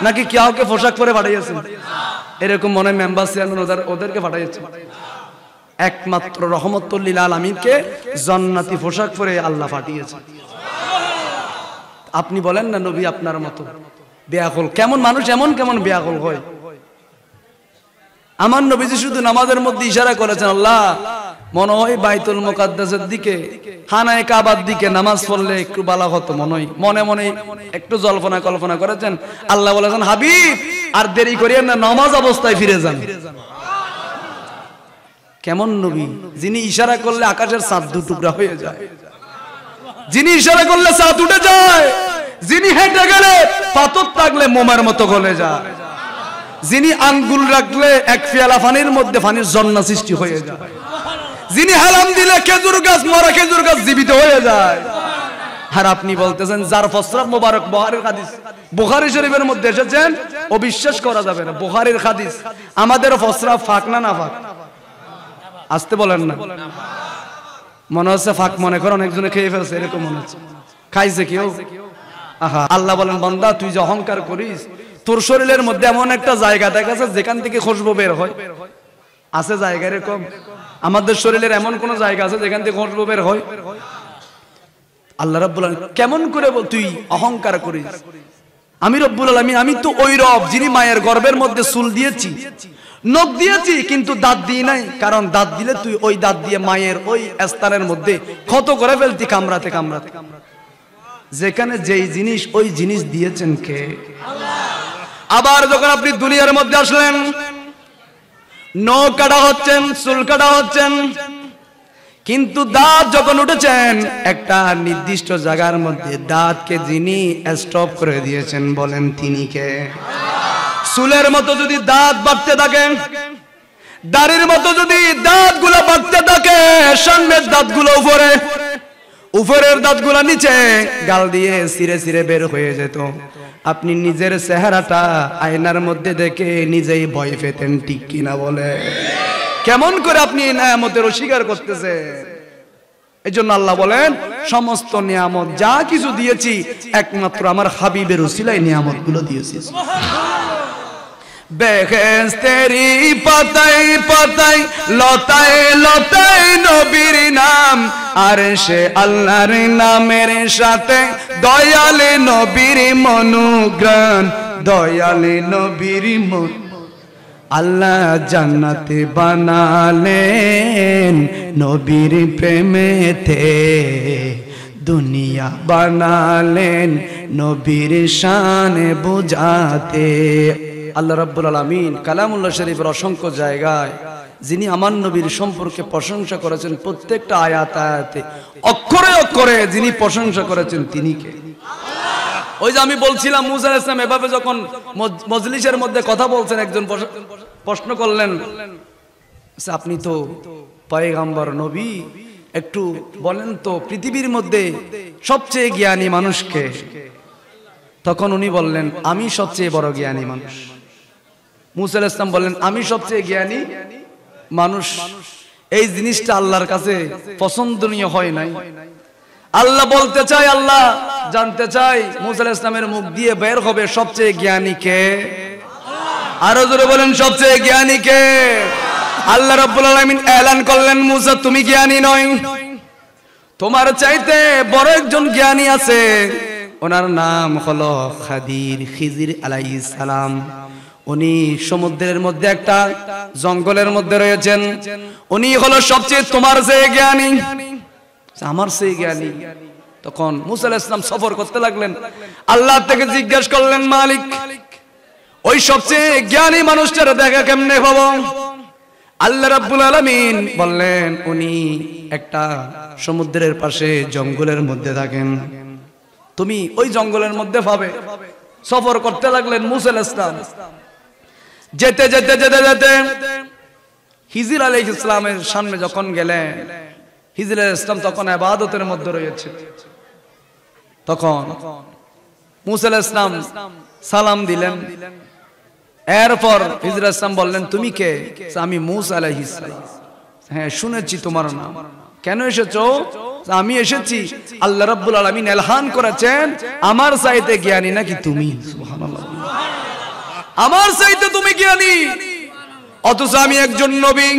নাকি কাউকে পোশাক পরে পাঠিয়েছেন এরকম মনে মেম্বার চেয়ারম্যান ওদেরকে পাঠিয়েছে একমাত্র রহমতুল লিল আলামিনকে জান্নাতি পোশাক পরে আল্লাহ পাঠিয়েছে আপনি বলেন না নবী আপনার মতো বেয়াকুল কেমন মানুষ এমন কেমন বেয়াকুল হয় আমার নবীজি শুধু নামাজের মধ্যে ইশারা করেছেন আল্লাহ মনে হয় বাইতুল মুকাদ্দাসের দিকে খানায়ে কাবার দিকে নামাজ পড়লে একটু ভালো হতো মনে মনে একটু জল্পনা কল্পনা করেছেন আল্লাহ বলেছেন হাবিব আর দেরি করিয়েন না নামাজ অবস্থায় ফিরে যান কেমন নবী যিনি ইশারা করলে আকাশের চাঁদ দু টুকরা হয়ে যায় যিনি ইশারা করলে চাঁদ উঠে যায় যিনি হেঁটে গেলে পাথর থাকলে মোমের মতো গলে যায় যিনি আঙ্গুল রাখলে এক পেয়ালা পানির মধ্যে পানির ঝর্ণা সৃষ্টি হয়ে যায় যিনি হালাম দিলে খেজুর গাছ মরা খেজুর গাছ জীবিত হয়ে যায় আর আপনি বলতেছেন যার প্রস্রাব মোবারক বুখারীর হাদিস বুখারী শরীফের মধ্যে এসেছেন অবিশ্বাস করা যাবে না বুখারীর হাদিস আমাদের প্রস্রাব ফাঁক না না ফাঁক আসতে বলেন না মনে হচ্ছে ফাঁক মনে করো অনেকজনে খেয়ে ফেলছে এরকম মনে হচ্ছে খাইছে কেউ আহা আল্লাহ বলেন বান্দা তুই যে অহংকার করিস তোর শরীরের মধ্যে এমন একটা জায়গা দেখাছে যেখান থেকে খুশবু বের হয় আছে জায়গা এরকম আমাদের শরীরের এমন কোন জায়গা আছে যেখান থেকে খুশবু বের হয় আল্লাহ রাব্বুল আলামিন কেমন করে তুই অহংকার করিস আমি রব্বুল আলামিন আমি তো ওই রব যিনি মায়ের গর্ভের মধ্যে চুল দিয়েছি নখ দিয়েছি কিন্তু দাঁত দিই নাই কারণ দাঁত দিলে তুই ওই দাঁত দিয়ে মায়ের ওই স্থানের মধ্যে ক্ষত করে ফেলতি কামড়াতে কামড়াতে যেখানে যেই জিনিস ওই জিনিস দিয়েছেন কে আবার যখন আপনি দুনিয়ার মধ্যে আসলেন নখ কাটা হচ্ছেন চুল কাটা হচ্ছেন কিন্তু দাঁত যখন উঠেছেন একটা নির্দিষ্ট জায়গার মধ্যে দাঁতকে যিনি স্টপ করে দিয়েছেন বলেন তিনি কে চুলের মতো যদি দাঁত বাড়তে থাকে দাড়ির মতো যদি দাঁতগুলো বাড়তে থাকে সামনের দাঁতগুলো উপরের দাঁতগুলো নিচে গাল দিয়ে ছিঁড়ে ছিঁড়ে বের হয়ে যেত আপনি নিজের চেহারাটা আয়নার মধ্যে দেখে নিজেই ভয় পেতেন ঠিক কিনা বলে কেমন করে আপনি নিয়ামতের অস্বীকার করতেছেন এজন্য আল্লাহ বলেন সমস্ত নিয়ামত যা কিছু দিয়েছি একমাত্র আমার হাবিবের উসিলায় নিয়ামতগুলো দিয়েছি বেহেশতেরি পাতায় পাতায় লতায় লতায় নবীর নাম আরশে আল্লাহর নামের সাথে দয়ালে নবীর মনোগ্রাম দয়ালে নবীর মন আল্লাহ জান্নাতে বানালেন নবীর প্রেমেতে দুনিয়া বানালেন নবীর শানে বুঝাতে আল্লাহ রাব্বুল আলামিন কালামুল্লাহ শরীফের অসংখ্য জায়গায় যিনি আমার নবীর সম্পর্কে প্রশংসা করেছেন প্রত্যেকটা আয়াতে অক্ষরে অক্ষরে যিনি প্রশংসা করেছেন তিনি কে ওই যে আমি বলছিলাম মুসা আলাইহিস সালাম এভাবে যখন মজলিসের মধ্যে কথা বলছেন একজন প্রশ্ন করলেন আপনি তো পয়গম্বর নবী একটু বলেন তো পৃথিবীর মধ্যে সবচেয়ে জ্ঞানী মানুষকে তখন উনি বললেন আমি সবচেয়ে বড় জ্ঞানী মানুষ মুসা আলাইহিস সালাম বললেন আমি সবচেয়ে জ্ঞানী মানুষ এই জিনিসটা আল্লাহর কাছে পছন্দনীয় হয় নাই আল্লাহ বলতে চাই আল্লাহ জানতে চাই মুসা আলাইহিস সালামের মুখ দিয়ে বের হবে সবচেয়ে জ্ঞানী কে আরো জোরে বলেন সবচেয়ে জ্ঞানী কে আল্লাহ রাব্বুল আলামিন এলান করলেন মুসা তুমি জ্ঞানী নয় তোমার চাইতে বড় একজন জ্ঞানী আছে ওনার নাম হলো খিজির আলাইহিস সালাম উনি সমুদ্রের মধ্যে একটা জঙ্গলের মধ্যে রয়েছেন উনি হলো সবচেয়ে তোমার চেয়ে জ্ঞানী আমার চেয়ে জ্ঞানী তখন মুসা আলাইহিস সালাম সফর করতে লাগলেন আল্লাহ থেকে জিজ্ঞাসা করলেন মালিক ওই সবচেয়ে জ্ঞানী মানুষটার দেখা কেমনে পাবো আল্লাহ রাব্বুল আলামিন বললেন উনি একটা সমুদ্রের পাশে জঙ্গলের মধ্যে থাকেন তুমি ওই জঙ্গলের মধ্যে পাবে সফর করতে লাগলেন মুসা আলাইহিস সালাম যেতে যেতে যেতে যেতে হিজর আলাইহিস সালামের সামনে যখন গেলেন, হিজর আলাইহিস সালাম তখন ইবাদতের মধ্যে রয়েছে। তখন মুসা আলাইহিস সালাম সালাম দিলেন। এরপর হিজর আলাইহিস সালাম বললেন, তুমি কে? আমি মুসা আলাইহিস সালাম। হ্যাঁ, শুনেছি তোমার নাম। কেন এসেছো? আমি এসেছি, আল্লাহ রাব্বুল আলামিন এলহান করেছেন আমার চাইতে জ্ঞানী নাকি তুমি। সুবহানাল্লাহ, আমার চাইতে তুমি জ্ঞানী, অথচ আমি একজন নবী।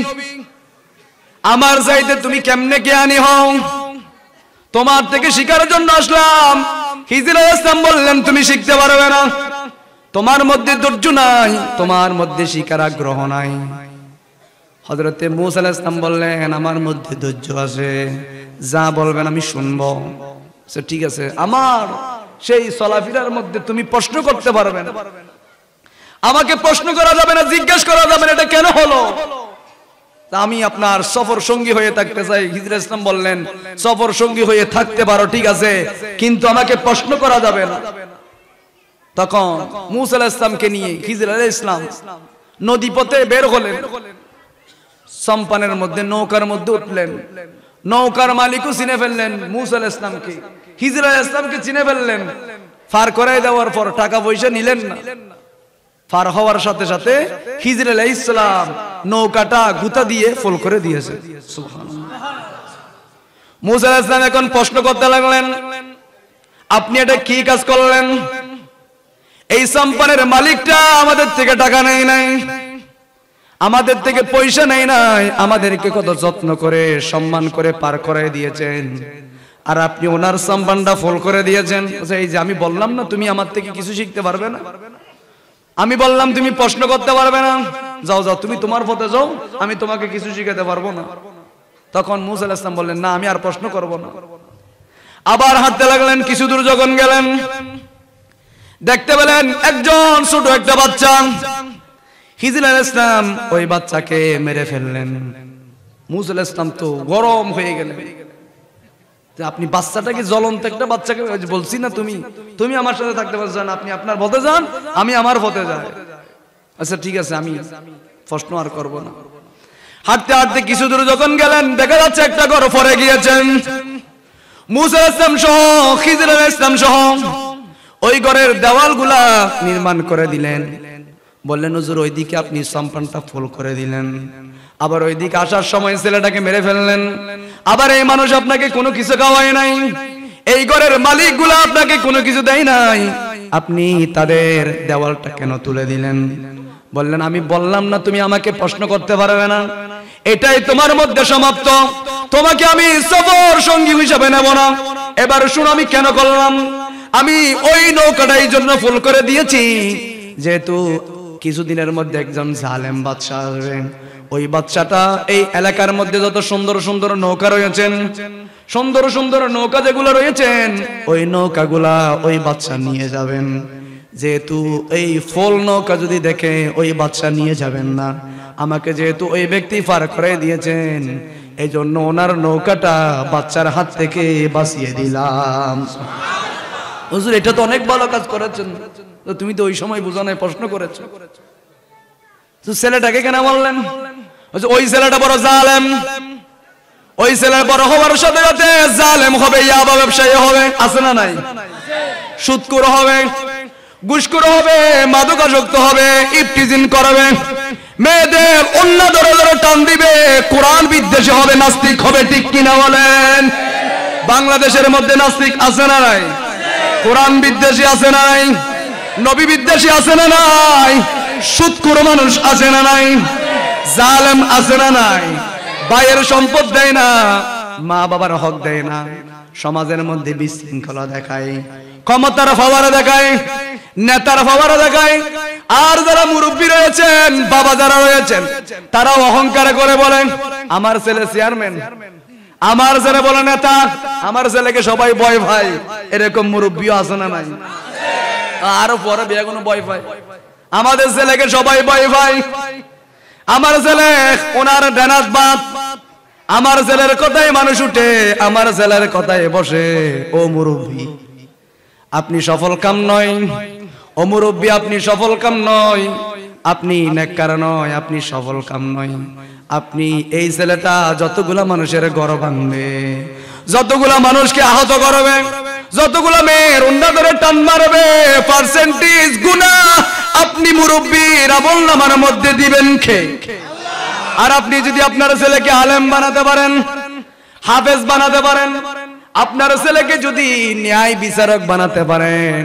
আমার চাইতে তুমি কেমনে জ্ঞানী হও? তোমার থেকে শিখার জন্য আসলাম। হিজর আলাইহিস সালাম বললেন, তুমি শিখতে পারবে না, তোমার মধ্যে ধৈর্য নাই, তোমার মধ্যে শিখার আগ্রহ নাই। হযরতে মুসা আলাইহিস সালাম বললেন, আমার মধ্যে ধৈর্য আছে, যা বলবেন আমি শুনবো। ঠিক আছে, আমার সেই চলাফেরার মধ্যে তুমি প্রশ্ন করতে পারবে না, আমাকে প্রশ্ন করা যাবে না, জিজ্ঞেস করা যাবে না, এটা কেন হলো? আমি আপনার সফর সঙ্গী হয়ে থাকতে চাই। হিজর আলাইহিস সালাম বললেন, সফর সঙ্গী হয়ে থাকতে পারো, ঠিক আছে, কিন্তু আমাকে প্রশ্ন করা যাবে না। তখন মুসা আলাইহিস সালামকে নিয়ে হিজর আলাইহিস সালাম নদী পথে বের হলেন। সম্পানের মধ্যে নৌকার মধ্যে উঠলেন। নৌকার মালিকও চিনে ফেললেন মুসা আলাইহিস সালামকে, হিজর আলাইহিস সালামকে চিনে ফেললেন। পার করাই দেওয়ার পর টাকা পয়সা নিলেন না। পার হওয়ার সাথে সাথে হিজর আলাইহিস সালাম নৌকাটা গুতা দিয়ে ফুল করে দিয়েছে। সুবহানাল্লাহ। মুসা আলাইহিস সালাম এখন প্রশ্ন করতে লাগলেন, আপনি এটা কি কাজ করলেন? এই সম্পানের মালিকটা আমাদের থেকে টাকা নেয় নাই, আমাদের থেকে পয়সা নেই নাই, আমাদেরকে কত যত্ন করে সম্মান করে পার করাই দিয়েছেন, আর আপনি ওনার সম্মানটা ফুল করে দিয়েছেন। এই যে আমি বললাম না তুমি আমার থেকে কিছু শিখতে পারবে না, আমি বললাম তুমি প্রশ্ন করতে পারবে না, যাও যাও তুমি তোমার পথে যাও, আমি তোমাকে কিছু শিখাতে পারবো না। তখন মুসা আলাইহিস সালাম বললেন, না আমি আর প্রশ্ন করব না। আবার হাঁটতে লাগলেন। কিছু দূর যখন গেলেন, দেখতে পেলেন একজন ছোট একটা বাচ্চা। হিজর আলাইহিস সালাম ওই বাচ্চাকে মেরে ফেললেন। মুসা আলাইহিস সালাম তো গরম হয়ে গেলেন, যে আপনি বাচ্চাটাকে, জ্বলন্ত একটা বাচ্চাকে, বলছি না তুমি তুমি আমার সাথে থাকতে পারছেন, আপনি আপনার পথে যান, আমি আমার পথে যাই। আচ্ছা ঠিক আছে, আমি প্রশ্ন আর করব না। হাঁটতে হাঁটতে কিছু দূর যখন গেলেন, দেখা যাচ্ছে একটা ঘর পড়ে গিয়েছেন। মুসা আলাইহিস সালাম সহ হিজর আলাইহিস সালাম সহ ওই ঘরের দেওয়ালগুলা নির্মাণ করে দিলেন। বললেন, হুজুর ওইদিকে আপনি সম্পানটা ফুল করে দিলেন, আবার ওইদিকে আসার সময় ছেলেটাকে মেরে ফেললেন, আবার এই মানুষ আপনাকে কোনো কিছু খাওয়ায় নাই, এই ঘরের মালিকগুলা আপনাকে কোনো কিছু দেয় নাই, আপনি তাদের দেওয়ালটা কেন তুলে দিলেন? বললেন, আমি বললাম না তুমি আমাকে প্রশ্ন করতে পারবে না, এটাই তোমার মধ্যে সমাপ্ত, তোমাকে আমি সফর সঙ্গী হিসেবে নেব না। এবার শুনো আমি কেন করলাম। আমি ওই নৌকাটা এই জন্য ফুল করে দিয়েছি, যেহেতু কিছুদিনের মধ্যে একজন জালেম বাদশা আসবে, ওই বাদশাটা এই এলাকার মধ্যে যত সুন্দর সুন্দর নৌকা রয়েছেন, সুন্দর সুন্দর নৌকা যেগুলো রয়েছেন, ওই নৌকাগুলা ওই বাদশা নিয়ে যাবেন। যেহেতু এই ফুল নৌকা যদি দেখে ওই বাদশা নিয়ে যাবেন না, আমাকে যেহেতু ওই ব্যক্তি পার করে দিয়েছেন, এই জন্য ওনার নৌকাটা বাচ্চার হাত থেকে বাঁচিয়ে দিলাম। হুজুর এটা তো অনেক ভালো কাজ করেছেন, তো তুমি তো ওই সময় বুঝো নাই, প্রশ্ন করেছো। তো ছেলেটাকে কেন বললেন? ওই ছেলেটা বড় জালেম, ওই ছেলে বড় হওয়ার সাথে সাথে জালেম হবে, ইয়াবা ব্যবসায়ী হবে, আছে না নাই? সুদখোর হবে, ঘুষখোর হবে, মাদকাসক্ত হবে, ইফতিজিন করবে, মেয়েদের অন্য ধরে ধরে টান দিবে, কোরআন বিদ্বেষী হবে, নাস্তিক হবে, ঠিক কিনা বলেন? বাংলাদেশের মধ্যে নাস্তিক আছে না নাই? কোরআন বিদ্বেষী আছে না নাই? নবী বিদ্বেষী আছে না নাই? সুদখোর মানুষ আছে না নাই? জালেম আছে না নাই? ভাইয়ের সম্পদ দেয় না, মা বাবার হক দেয় না, সমাজের মধ্যে বিশৃঙ্খলা দেখায়, ক্ষমতার ফাওয়ারা দেখায়, নেতার ফাওয়ারা দেখায়। আর যারা মুরব্বী রয়েছেন, বাবা যারা রয়েছেন, তারা অহংকার করে বলেন আমার ছেলে চেয়ারম্যান, আমার ছেলে বলে নেতা, আমার ছেলেকে সবাই ভয় ভাই। এরকম মুরব্বীও আছে না নাই? আরো পরে বিয়ে কোনো ভয় পায়, আমাদের ছেলেকে সবাই ভয় ভাই, আমার ছেলে ওনার ডানাত বাত, আমার ছেলের কথায় মানুষ উঠে, আমার ছেলের কথায় বসে। ও মুরব্বী আপনি সফল কাম নয়, ও মুরব্বী আপনি সফল কাম নয়, আপনি নেককার নয়, আপনি সফল কাম নয়। আপনি এই ছেলেটা যতগুলা মানুষের ঘর ভাঙবে, যতগুলা মানুষকে আহত করবে, যতগুলা মেয়ের উন্না ধরে টান মারবে, পার্সেন্টেজ গুনাহ আপনি মুরব্বির আমলনামার মধ্যে দিবেন কে? আর আপনি যদি আপনার ছেলেকে আলেম বানাতে পারেন, হাফেজ বানাতে পারেন, আপনার ছেলেকে যদি ন্যায় বিচারক বানাতে পারেন,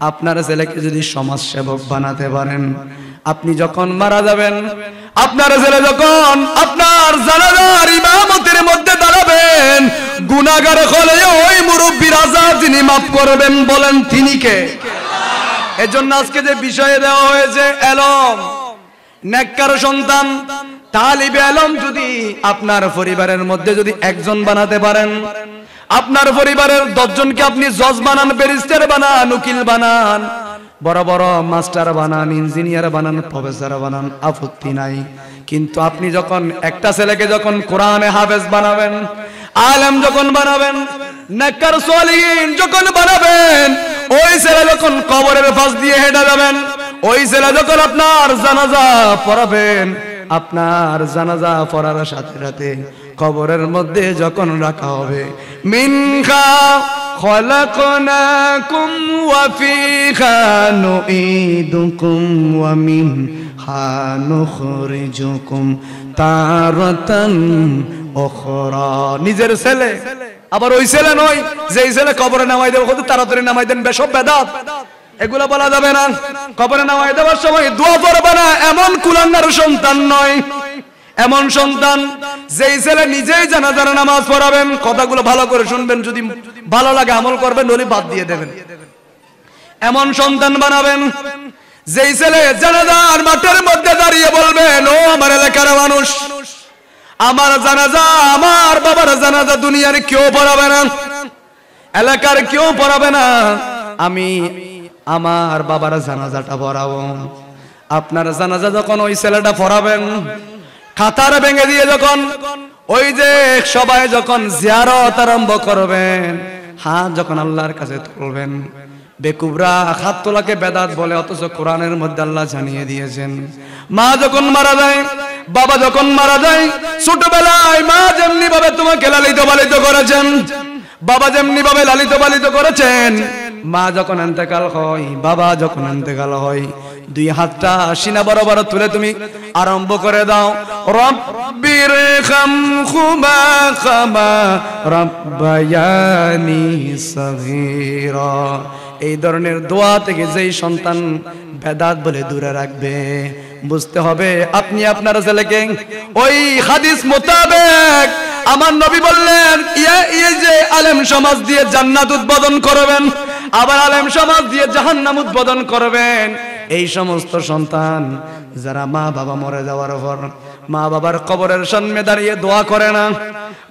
আপনার ছেলেকে যদি সমাজ সেবক বানাতে পারেন, আপনি যখন মারা যাবেন, আপনার ছেলে যখন আপনার জানাজার ইমামতের মধ্যে দাঁড়াবেন, গুনাহগার হলে ওই মুরব্বির আযাব যিনি মাফ করবেন, বলেন তিনি কে? এজন্য আজকে যে বিষয়ে দেওয়া হয়েছে এলম, নেককার সন্তান তালিবে এলম যদি আপনার পরিবারের মধ্যে যদি একজন বানাতে পারেন, আপনার পরিবারের 10 জনকে আপনি জজ বানান, ব্যারিস্টার বানান, উকিল বানান, বড় বড় মাস্টার বানান, ইঞ্জিনিয়ার বানান, প্রফেসর বানান, আপত্তি নাই। কিন্তু আপনি যখন একটা ছেলেকে যখন কোরআনে হাফেজ বানাবেন, আলেম যখন বানাবেন, নেককার সালিহিন যখন বানাবেন, ওই ছেলে যখন কবরের পাশ দিয়ে হেঁটে যাবেন, ওই ছেলে যখন আপনার জানাজা পড়াবেন, আপনার জানাজা পড়ার সাথে সাথে কবরের মধ্যে যখন রাখা হবে, মিনহা খলাকনাকুম ওয়া ফিহা নুঈদুকুম ওয়া মিনহা নুখরিজুকুম তারাতান উখরা। নিজের ছেলে আবার ওই ছেলে নয় যেই ছেলে কবরে নামাই দেব, কত তাড়াতাড়ি নামাই দেন, বেসব বেদাত, এগুলা বলা যাবে না। কবরে নামাই দেওয়ার সময় দোয়া পড়বে না, এমন কুলাঙ্গার সন্তান নয়। এমন সন্তান যেই ছেলে নিজেই জানাজার নামাজ পড়াবেন, কথাগুলো ভালো করে শুনবেন, যদি ভালো লাগে আমল করবেন, নলি বাদ দিয়ে দেবেন। এমন সন্তান বানাবেন যেই ছেলে জানাজার মাঠের মধ্যে দাঁড়িয়ে বলবেন, ও আমার এলাকার মানুষ, আমার জানাজা, আমার বাবার জানাজা দুনিয়ার কেউ পড়াবে না, এলাকার কেউ পড়াবে না, আমি আমার বাবার জানাজাটা পড়াবো। আপনার জানাজা যখন ওই ছেলেটা পড়াবেন, খাতার ভেঙে দিয়ে যখন ওই যে সবাই যখন জিয়ারত আরম্ভ করবেন, হাত যখন আল্লাহর কাছে তুলবেন, বেকুবরা হাত তোলাকে বেদাত বলে, অথচ কোরআনের মধ্যে আল্লাহ জানিয়ে দিয়েছেন, মা যখন মারা যায়, বাবা যখন মারা যায়, ছোটবেলায় মা যেমনি ভাবে তোমাকে লালিত পালিত করেছেন, বাবা যেমনি ভাবে লালিত পালিত করেছেন, মা যখন ইন্তেকাল হয়, বাবা যখন ইন্তেকাল হয়, দুই হাতটা সিনা বরাবর তুলে তুমি আরম্ভ করে দাও, রব্বির খামহুমা কামা রাব্বায়ানি সগীরা। এই ধরনের দোয়া থেকে যেই সন্তান বেদাত বলে দূরে রাখবে, বুঝতে হবে আপনি আপনার ছেলেকে ওই হাদিস মোতাবেক, আমার নবী বললেন, এই যে আলেম সমাজ দিয়ে জান্নাত উদ্বোধন করবেন, আবার আলেম সমাজ দিয়ে জাহান্নাম উদ্বোধন করবেন। এই সমস্ত সন্তান যারা মা বাবা মরে যাওয়ার পর মা বাবার কবরের সামনে দাঁড়িয়ে দোয়া করে না,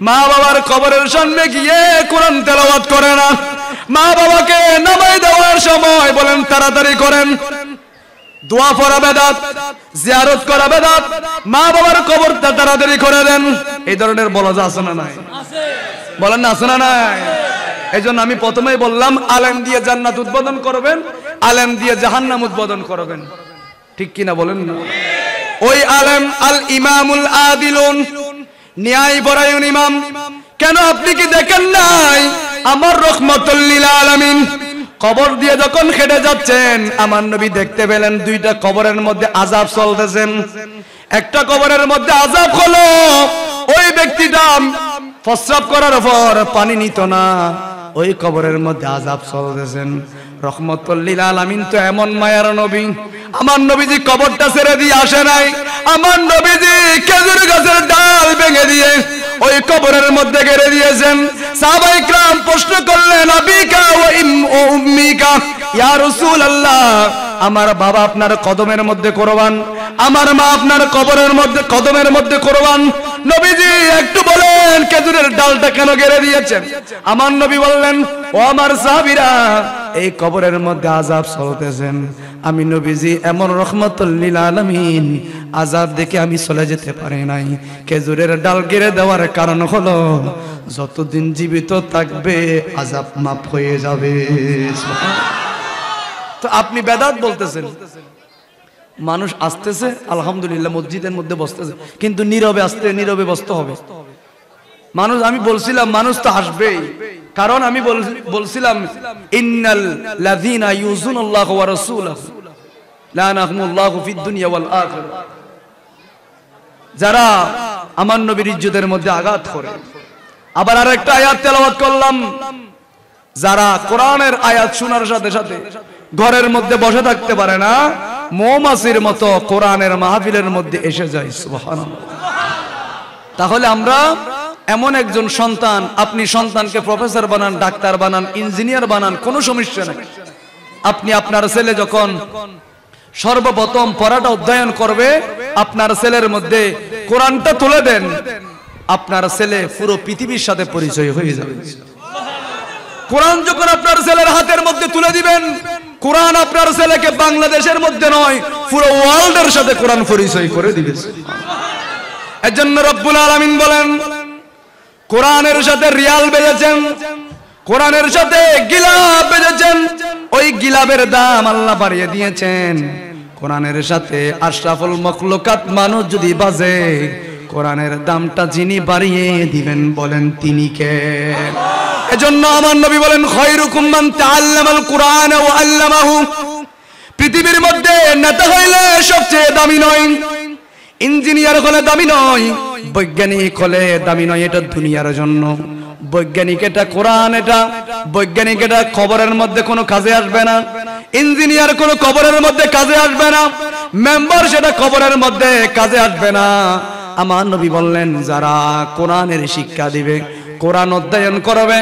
মা বাবার কবরের সামনে গিয়ে কোরআন তেলাওয়াত করে না, মা বাবাকে নামাই দেওয়ার সময় বলেন তাড়াতাড়ি করেন, দোয়া পড়া বেদাত, জিয়ারত করা বেদাত, মা বাবার কবরটা তাড়াতাড়ি করে দেন। এই ধরনের বলা আছে না নাই? বলেন না, আছে না নাই? এই জন্য আমি প্রথমেই বললাম, আলেম দিয়ে জান্নাত উদ্বোধন করবেন, আলেম দিয়ে জাহান্নাম উদ্বোধন করবেন, ঠিক কিনা বলেন না? ওই আলেম আল ইমামুল আদিলুন, ন্যায় পরায়ণ ইমাম। কেন আপনি কি দেখেন নাই আমার রহমাতুল লিল আলামিন কবর দিয়ে যখন খেটে যাচ্ছেন, আমার নবী দেখতে পেলেন দুইটা কবরের মধ্যে আযাব চলতেছেন। একটা কবরের মধ্যে আযাব হলো ওই ব্যক্তিটা প্রস্রাব করার পর পানি নিত না, ওই কবরের মধ্যে আযাব চলতেছেন। রহমাতুল লিল আলামিন তো এমন মায়ার নবী, আমার নবীজি কবরটা ছেড়ে দিয়ে আসে নাই, আমার নবীজি খেজুর গাছের ডাল ভেঙে দিয়ে ওই কবরের মধ্যে গেড়ে দিয়েছেন। সাহাবায়ে কিরাম প্রশ্ন করলেন, আবিকা ওয়া উম্মিকা ইয়া রাসূলুল্লাহ, আমার বাবা আপনার কদমের মধ্যে কোরবান, আমার মা আপনার কবরের মধ্যে কদমের মধ্যে কোরবান। নবীজি একটু বলেন খেজুরের ডালটা কেন গেড়ে দিয়েছেন? আমার নবী বললেন, ও আমার সাহাবীরা, এই কবরের মধ্যে আযাব চলতেছেন, আমি নবীজি এমন রহমাতুল লিল আলামিন আযাব দেখে আমি চলে যেতে পারি নাই। খেজুরের ডাল গেড়ে দেওয়ার কারণ হলো যতদিন জীবিত থাকবে আযাব মাফ হয়ে যাবে। তো আপনি বেদাত বলতেছেন, মানুষ আসতেছে আলহামদুলিল্লাহ মসজিদের মধ্যে বসতেছে, কিন্তু নীরবে আসতে নীরবে বসতে হবে। মানুষ, আমি বলছিলাম মানুষ তো আসবেই, কারণ আমি বলছিলাম ইন্নাল লাযিনা ইউযুনাল্লাহু ওয়া রাসূলাহু লানাহুমুল্লাহু ফিদ দুনিয়া ওয়াল আখিরাহ, যারা আমার নবীর ইজ্জতের মধ্যে আঘাত করে। আবার আরেকটা আয়াত তেলাওয়াত করলাম, যারা কোরআনের আয়াত শোনার সাথে সাথে ঘরের মধ্যে বসে থাকতে পারে না, মৌমাছির মতো কোরআনের মাহফিলের মধ্যে এসে যায়। সুবহানাল্লাহ। তাহলে আমরা এমন একজন সন্তান, আপনি সন্তানকে প্রফেসর বানান, ডাক্তার বানান, ইঞ্জিনিয়ার বানান, কোনো সমস্যা নেই। আপনি আপনার ছেলে যখন সর্বপ্রথম পড়াটা অধ্যয়ন করবে, আপনার ছেলের মধ্যে কোরআনটা তুলে দেন, আপনার ছেলে পুরো পৃথিবীর সাথে পরিচয় হয়ে যাবে। কোরআন যখন আপনার ছেলের হাতের মধ্যে তুলে দিবেন, কোরআন আপনার ছেলেকে বাংলাদেশের মধ্যে নয় পুরো ওয়ার্ল্ডের সাথে কোরআন পরিচয় করে দিবে। এজন্য রব্বুল আলামিন বলেন, কোরআনের সাথে রিয়াল বেজেছেন, কোরআনের সাথে গিলাব বেজেছেন, ওই গিলাবের দাম আল্লাহ বাড়িয়ে দিয়েছেন। কোরআনের সাথে আশরাফুল মখলুকাত মানুষ যদি বাজে, কোরআনের দামটা যিনি বাড়িয়ে দিবেন বলেন তিনি কে? এজন্য আমার নবী বলেন, খায়রুকুম মান তাআল্লামাল কুরআন ওয়া আল্লামাহু। পৃথিবীর মধ্যে নেতা হইলে সবচেয়ে দামি নয়, ইঞ্জিনিয়ার হলে দামি নয়, বৈজ্ঞানিক হলে দামি নয়, এটা দুনিয়ার জন্য। বৈজ্ঞানিক এটা কোরআন, এটা বৈজ্ঞানিক এটা খবরের মধ্যে কোনো কাজে আসবে না, ইঞ্জিনিয়ার কোনো খবরের মধ্যে কাজে আসবে না, মেম্বার সেটা খবরের মধ্যে কাজে আসবে না। আমার নবী বললেন, যারা কোরআনের শিক্ষা দিবে, কোরআন অধ্যয়ন করবে,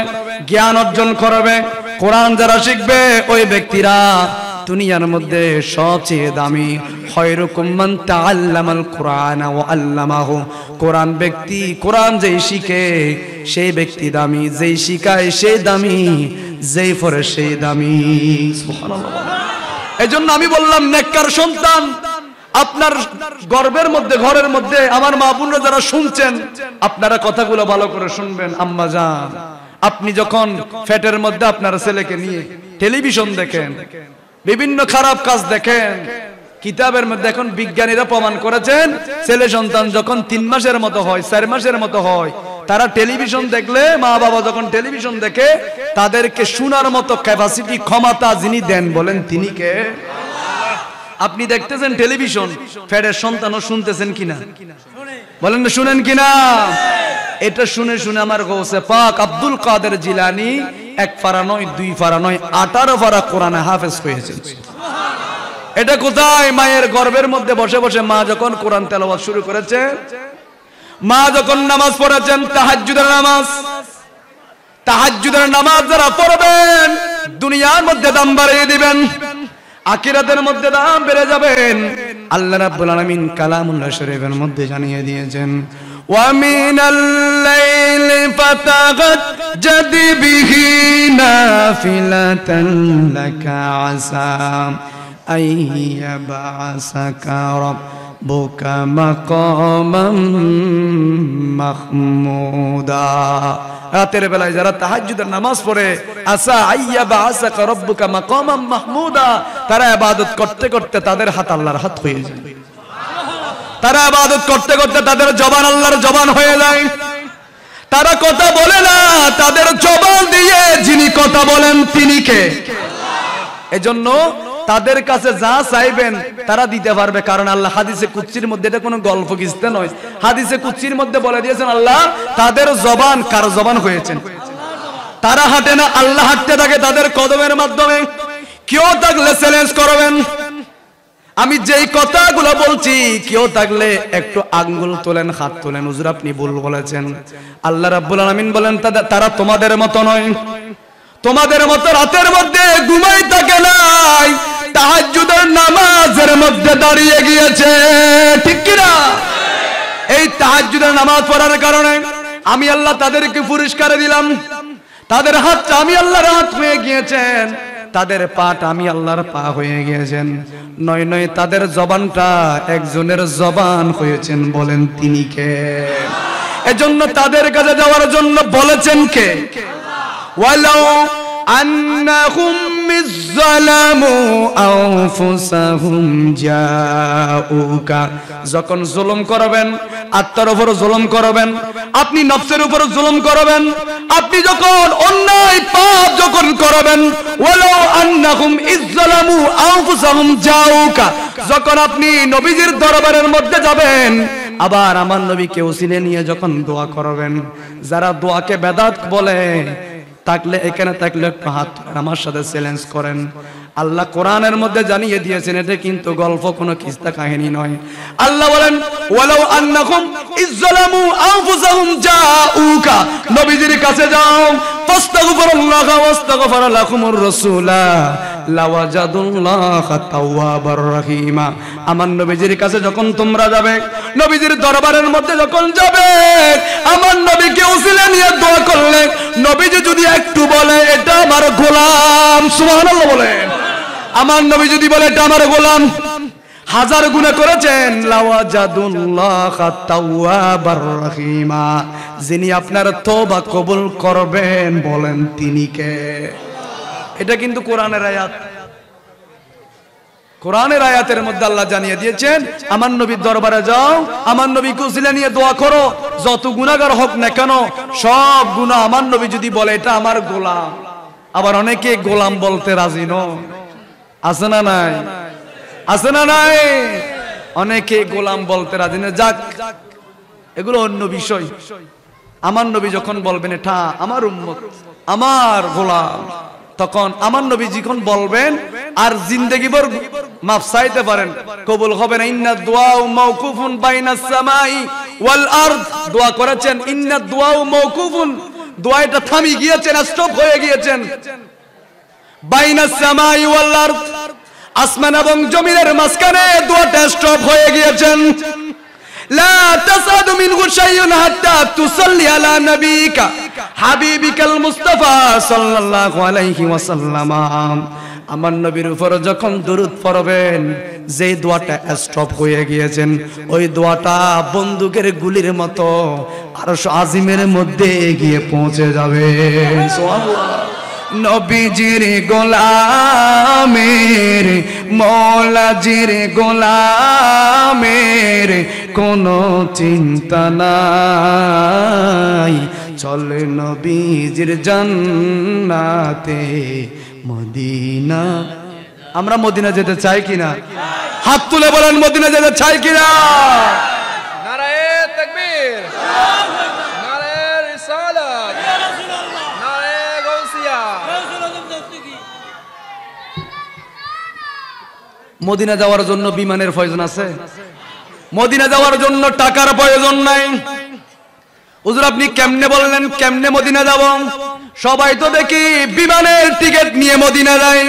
জ্ঞান অর্জন করবে, কোরআন যারা শিখবে, ওই ব্যক্তিরা দুনিয়ার মধ্যে সবচেয়ে দামি। খায়রুকুম মান তাআল্লামাল কুরআন ওয়া আল্লামাহু। কোরআন ব্যক্তি, কোরআন যেই শিখে সেই ব্যক্তি দামি, যেই শিখায় সেই দামি, যেই পড়ে সেই দামি। সুবহানাল্লাহ। এজন্য আমি বললাম, নেককার সন্তান আপনার গর্বের মধ্যে, ঘরের মধ্যে আমার মা বোনরা যারা শুনছেন, আপনারা কথাগুলো ভালো করে শুনবেন। আম্মা জান, আপনি যখন পেটের মধ্যে আপনার ছেলেকে নিয়ে টেলিভিশন দেখেন, বিভিন্ন খারাপ কাজ দেখেন, কিতাবের মধ্যে এখন বিজ্ঞানীরা প্রমাণ করেছেন, ছেলে সন্তান যখন 3 মাসের মতো হয়, 4 মাসের মতো হয়, তারা টেলিভিশন দেখলে, মা বাবা যখন টেলিভিশন দেখে, তাদেরকে শোনার মতো ক্যাপাসিটি, ক্ষমতা যিনি দেন বলেন তিনি কে? আপনি দেখতেছেন টেলিভিশন, ফেরের সন্তানও শুনতেছেন কিনা? বলেন না, শুনেন কিনা? এটা শুনে শুনে আমার গৌসে পাক আব্দুল কাদের জিলানী 1 পারা নয়, 2 পারা নয়, 18 পারা কোরআনে হাফেজ হয়েছেন। এটা কোথায়? মায়ের গর্ভের মধ্যে বসে বসে মা যখন কোরআন তেলাওয়াত শুরু করেছে, মা যখন নামাজ পড়েছেন, তাহাজ্জুদের নামাজ, তাহাজ্জুদের নামাজ যারা পড়বেন, দুনিয়ার মধ্যে দাম বাড়িয়ে দিবেন, আখিরাতের মধ্যে দাম বেড়ে যাবেন। আল্লাহ রাব্বুল আলামিন কালামুল্লাহ শরীফের মধ্যে জানিয়ে দিয়েছেন, ওয়া মিনাল লাইলি ফাতাহাজ্জাদ বিহি নাফিলাতান লাকা আসা আইয়াবাসাকা রাব্বুকা মাকামান মাহমুদা। রাতের বেলায় যারা তাহাজ্জুদের নামাজ পড়ে, আসা আইয়াবাসাকা রাব্বুকা মাকামান মাহমুদা, তারা ইবাদত করতে করতে তাদের হাত আল্লাহর হাত হয়ে যায়। তারা ইবাদত করতে করতে তাদের জবান আল্লাহর জবান হয়ে যায়। তারা কথা বলে না, তাদের জবান দিয়ে যিনি কথা বলেন তিনি কে? এজন্য তাদের কাছে যা চাইবেন তারা দিতে পারবে, কারণ আল্লাহ হাদিসে কুদসির মধ্যে, এটা কোনো গল্প কিস্সা নয়, হাদিসে কুদসির মধ্যে বলে দিয়েছেন, আল্লাহ তাদের জবান কার জবান হয়েছেন। তারা হাঁটে না, আল্লাহ হাঁটতে থাকে তাদের কদমের মাধ্যমে। কেউ থাকলে চ্যালেঞ্জ করবেন, আমি যেই কথাগুলো বলছি, কেউ থাকলে একটু আঙ্গুল তোলেন, হাত তোলেন, হুজুর আপনি ভুল বলেছেন। আল্লাহ রাব্বুল আলামিন বলেন, তারা তোমাদের মতো নয়, তোমাদের মতো রাতের মধ্যে ঘুমাই থাকে নাই, তাহাজ্জুদের নামাজের মধ্যে দাঁড়িয়ে গিয়েছে, ঠিক কি না? এই তাহাজ্জুদের নামাজ পড়ার কারণে আমি আল্লাহ তাদেরকে পুরস্কার দিলাম। তাদের হাতটা আমি আল্লাহর হাত হয়ে গিয়েছেন, তাদের পাটা আমি আল্লাহর পা হয়ে গিয়েছেন। নয় নয়, তাদের জবানটা একজনের জবান হয়েছেন, বলেন তিনি কে? এজন্য তাদের কাছে যাওয়ার জন্য বলেছেন কে? ওয়ালাউ আন্নাহুম ইযলামু আনফুসাহুম জাউকা, যখন জুলুম করবেন, আত্মার উপর জুলুম করবেন, আপনি নফসের উপর জুলুম করবেন, আপনি যখন অন্যায় পাপ যখন করবেন, ওয়ালাউ আন্নাহুম ইযলামু আনফুসাহুম জাউকা, যখন আপনি নবীজির দরবারের মধ্যে যাবেন, আবার আমার নবীকে ওসিলে নিয়ে যখন দোয়া করবেন, যারা দোয়াকে বেদাত বলে থাকলে এখানে থাকলে একটু হাত আমার সাথে চ্যালেঞ্জ করেন। আল্লাহ কোরআনের মধ্যে জানিয়ে দিয়েছেন এটা কিন্তু গল্প, কোনো কিস্সা কাহিনী নয়। আল্লাহ বলেন ওয়ালাউ আন্নাকুম ইযলামু আনফুসাহুম জাউকা, নবীজির কাছে যাও, ফাস্তাগফিরুল্লাহ ওয়াস্তাগফার লাকুমুর রাসূলা লাওয়াজাদুল্লাহা তাওয়াবার রহিমা। আমার নবীজির কাছে যখন তোমরা যাবে, নবীজির দরবারের মধ্যে যখন যাবে, আমার নবীকে উসিলা নিয়ে দোয়া করলে, নবীজি যদি একটু বলে এটা আমার গোলাম, সুবহানাল্লাহ বলেন, আমার নবী যদি বলে এটা আমার গোলাম, হাজার গুনাহ করেছেন, লাওয়াজাদুল্লাহা তাওয়াবার রহিমা, যিনি আপনার তওবা কবুল করবেন, বলেন তিনি কে? এটা কিন্তু কোরআনের আয়াত। কোরআনের আয়াতের মধ্যে আল্লাহ জানিয়ে দিয়েছেন আমার নবীর দরবারে যাও, আমার নবীকে উসিলা নিয়ে দোয়া করো, যত গুনাহগার হোক না কেন সব গুনাহ আমার নবী যদি বলে এটা আমার গোলাম। আবার অনেকে গোলাম বলতে রাজি নয়, আছে না নাই? আছে না নাই? অনেকে গোলাম বলতে রাজি না। যাক, এগুলো অন্য বিষয়। আমার নবী যখন বলবেন এটা আমার উম্মত, আমার গোলাম, তখন আমার নবী যখন বলবেন আর জিন্দেগি ভর মাফ চাইতে পারেন, কবুল হবে না। ইন্না দুআউ মাওকুফুন বাইনাস সামাই ওয়াল আরদ, দোয়া করেছেন ইন্না দুআউ মাওকুফুন, দোয়াটা থামি গিয়েছেন, স্টপ হয়ে গিয়েছেন। বাইনাস সামাই ওয়াল আরদ, আসমান এবং জমিনের মাঝখানে দোয়াটা স্টপ হয়ে গিয়েছেন। লা তাসাদু মিনহু শাইউন হাত্তা তুসাল্লি আলা নবিকা হাবিবিকাল মুস্তাফা সাল্লাল্লাহু আলাইহি ওয়াসাল্লাম। আমার নবীর উপর যখন দরুদ পড়বেন, যে দোয়াটা স্টপ হয়ে গিয়েছেন, ওই দোয়াটা বন্দুকের গুলির মতো আরশ আজিমের মধ্যে গিয়ে পৌঁছে যাবে। সুবহানাল্লাহ। নবীজির গোলামের, মৌলাজির গোলামের কোনো চিন্তা নাই, চলে নবীজির জান্নাতে মদিনা। আমরা মদিনা যেতে চাই কিনা? হাত তুলে বলেন মদিনা যেতে চাই কিনা? নারায়ে তাকবীর, নারায়ে রিসালাত, নারায়ে গাউসিয়া। মদিনা যাওয়ার জন্য বিমানের প্রয়োজন আছে? মদিনা যাওয়ার জন্য টাকার প্রয়োজন নাই। হুজুর আপনি কেমনে বললেন, কেমনে মদিনা যাব? সবাই তো দেখি বিমানের টিকিট নিয়ে মদিনা যায়।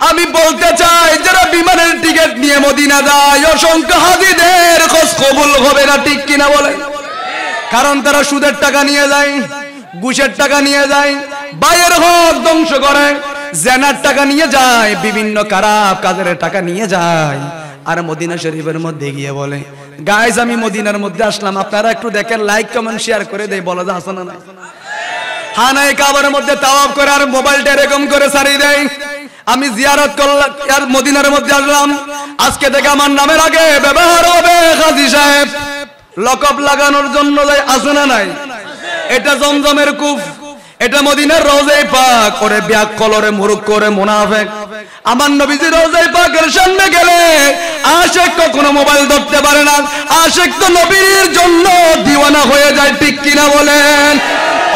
আমি বলতে চাই যারা বিমানের টিকিট নিয়ে মদিনা যায়, অসংখ্য হাজীদের খোঁজ কবুল হবে না, ঠিক কিনা বলেন? কারণ তারা সুদের টাকা নিয়ে যায়, ঘুষের টাকা নিয়ে যায়, ভাইয়ের হক ধ্বংস করে, জেনার টাকা নিয়ে যায়, বিভিন্ন খারাপ কাজের টাকা নিয়ে যায়, আর মদিনা শরীফের মধ্যে গিয়ে বলে গাইস আমি মদিনার মধ্যে আসলাম, আপনারা একটু দেখেন, লাইক কমেন্ট শেয়ার করে দেয়, বলা যায় আসে না নাই? হানায়ে কাবার মধ্যে তাওয়াফ করে আর মোবাইলটা এরকম করে সারিয়ে দেয়। আমি জিয়ারত করলাম আর মদিনার মধ্যে আসলাম, আজকে থেকে আমার নামের আগে ব্যবহার হবে কাজী সাহেব, লকব লাগানোর জন্য যায়, আসে না নাই? এটা জমজমের কূপ, এটা মদিনার রওজায়ে পাক। করে ব্যাক কলরে মুরুক করে মুনাফিক। আমার নবীজির রওজায়ে পাকের সামনে গেলে আশিক কখনো মোবাইল ধরতে পারে না, আশিক তো নবীর জন্য দিওয়ানা হয়ে যায়, ঠিক কিনা বলেন?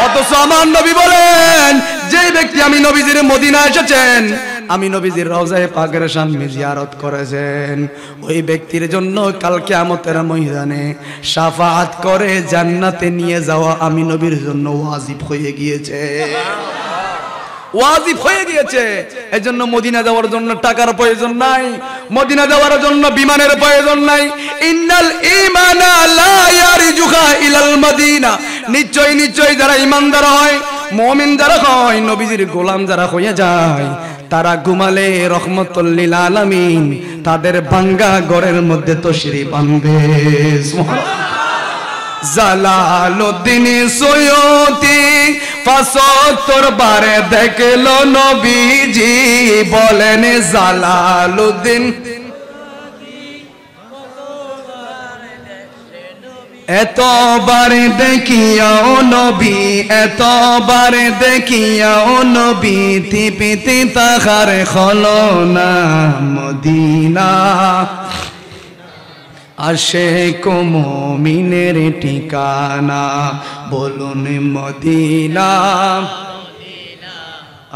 অথচ আমার নবী বলেন যে ব্যক্তি আমি নবীজির মদিনা এসেছেন, আমি নবীজির রওজায়ে পাকের সামনে জিয়ারত করেছেন, ওই ব্যক্তির জন্য কাল কিয়ামতের ময়দানে শাফাআত করে জান্নাতে নিয়ে যাওয়া আমি নবীর জন্য ওয়াজিব হয়ে গিয়েছে, ওয়াজিব হয়ে গিয়েছে। এজন্য মদিনা যাওয়ার জন্য টাকার প্রয়োজন নাই, মদিনা যাওয়ার জন্য বিমানের প্রয়োজন নাই। ইন্নাল ঈমানা লা ইয়ারজুকা ইলাল মদিনা, নিশ্চয় নিশ্চয় যারা ঈমানদার হয়, মুমিন যারা হয়, নবীজির গোলাম যারা হয়ে যায়, তারা ঘুমালে রহমতুল লিল আলামিন তাদের ভাঙ্গা ঘরের মধ্যে তশরিফ আনবে। জালালউদ্দিন সৈয়দী ৭৫ বারে দেখলো নবীজি বলেন জালালউদ্দিন এতবার দেখিয়াও নবী এতবার দেখিয়াও নবী তিপিতে তাহার হলো না মদিনা আশিক মুমিনের ঠিকানা বলুন মদিনা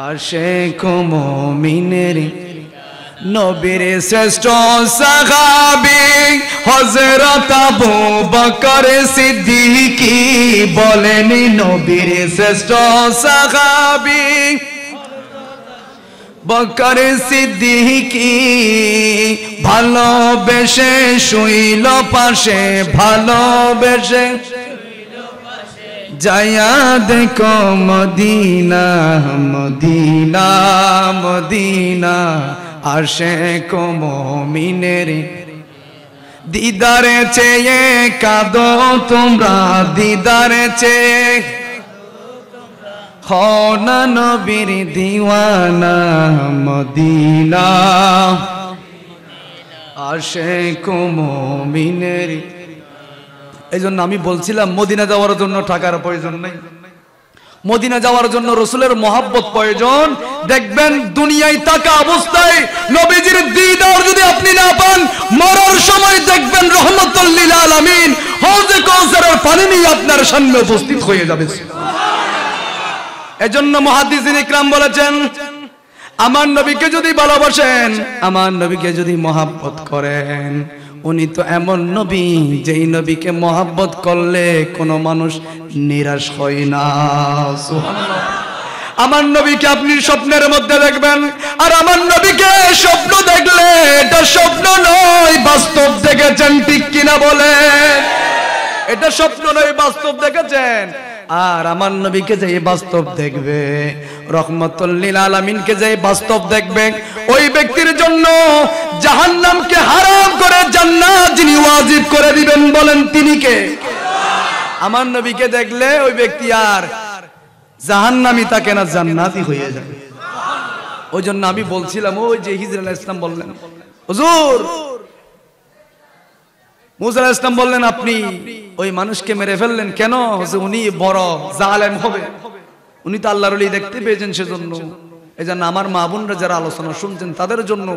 আশিক মুমিনের নবীর শ্রেষ্ঠ সাহাবী হযরত আবু বকর সিদ্দিকী বলেন নবীর শ্রেষ্ঠ সাহাবী বকর সিদ্দিকী ভালোবেসে শুইল পাশে ভালোবেসে যায়া দেখো মদিনা মদিনা মদিনা আশিক মুমিনের দিদারে চেয়ে কাঁদো তোমরা দিদারে চেয়ে হনা নবীর দিওয়ানা মদিনা আশিক মুমিনের এইজন্য আমি বলছিলাম মদিনা যাওয়ার জন্য টাকার প্রয়োজন নেই মদিনা যাওয়ার জন্য রাসূলের মহব্বত প্রয়োজন দেখবেন দুনিয়ায় থাকা অবস্থায় নবীজির দিদার যদি আপনি না পান মরার সময় দেখবেন রহমাতুল লিল আলামিন হাউজে কাউসারের পানি নিয়ে আপনার সামনে উপস্থিত হয়ে যাবে এজন্য মুহাদ্দিসিন ইকরাম বলেছেন আমার নবীকে যদি ভালোবাসেন আমার নবীকে যদি মহব্বত করেন উনি তো এমন নবী যেই নবীকে মহব্বত করলে কোনো মানুষ নিরাশ হয় না সুবহানাল্লাহ আমার নবীকে আপনি স্বপ্নের মধ্যে দেখবেন আর আমার নবীকে স্বপ্ন দেখলে এটা স্বপ্ন নয় বাস্তব দেখেছেন ঠিক কিনা বলেন এটা স্বপ্ন নয় বাস্তব দেখেছেন আর আমার নবীকে যে বাস্তব দেখবে রহমাতুল লিল আলামিনকে যে বাস্তব দেখবে ওই ব্যক্তির জন্য জাহান্নামকে হারাম করে জান্নাত যিনি ওয়াজিব করে দিবেন বলেন তিনি কে আমার নবীকে দেখলে ওই ব্যক্তি আর জাহান্নামী থাকে না জান্নাতি হয়ে যাবে ওই জন্য আমি বলছিলাম ওই যে হিজর আলাইহিস সালাম বললেন হুজুর মুসা আলাইহিস সালাম বললেন আপনি ওই মানুষকে মেরে ফেললেন কেন উনি বড় জালেম হবে উনি তো আল্লাহর ওলি দেখতে পেয়েছেন সেজন্য এজন্য আমার মা বোনরা যারা আলোচনা শুনছেন তাদের জন্য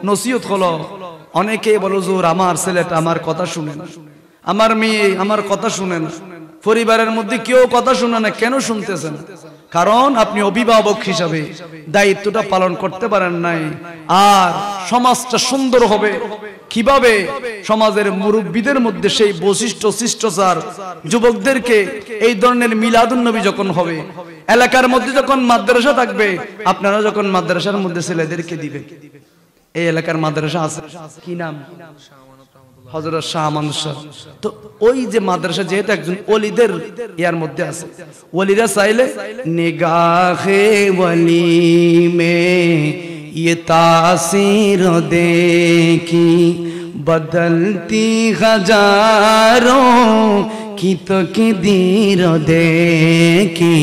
নসিহত হলো অনেকে বলে হুজুর আমার ছেলেটা আমার কথা শুনে না আমার মেয়ে আমার কথা শুনে না পরিবারের মধ্যে কেউ কথা শুনে না কেন শুনতেছেন কারণ আপনি অভিভাবক হিসাবে দায়িত্বটা পালন করতে পারেন নাই আর সমাজটা সুন্দর হবে কিভাবে সমাজের মুরব্বীদের মধ্যে সেই বৈশিষ্ট্য শিষ্টাচার যুবকদেরকে এই ধরনের মিলাদুন নবী যখন হবে এলাকার মধ্যে যখন মাদ্রাসা থাকবে আপনারা যখন মাদ্রাসার মধ্যে ছেলেদেরকে দিবেন এই এলাকার মাদ্রাসা আছে কি নাম হযরত শাহ আমানত শাহ তো ওই যে মাদ্রাসা যেহেতু একজন ওলিদের ইয়ার মধ্যে আছে ওলিরা চাইলে নিগাহে ওলি মে ये तासीर देखी बदलती हजारों की तकदीर देखी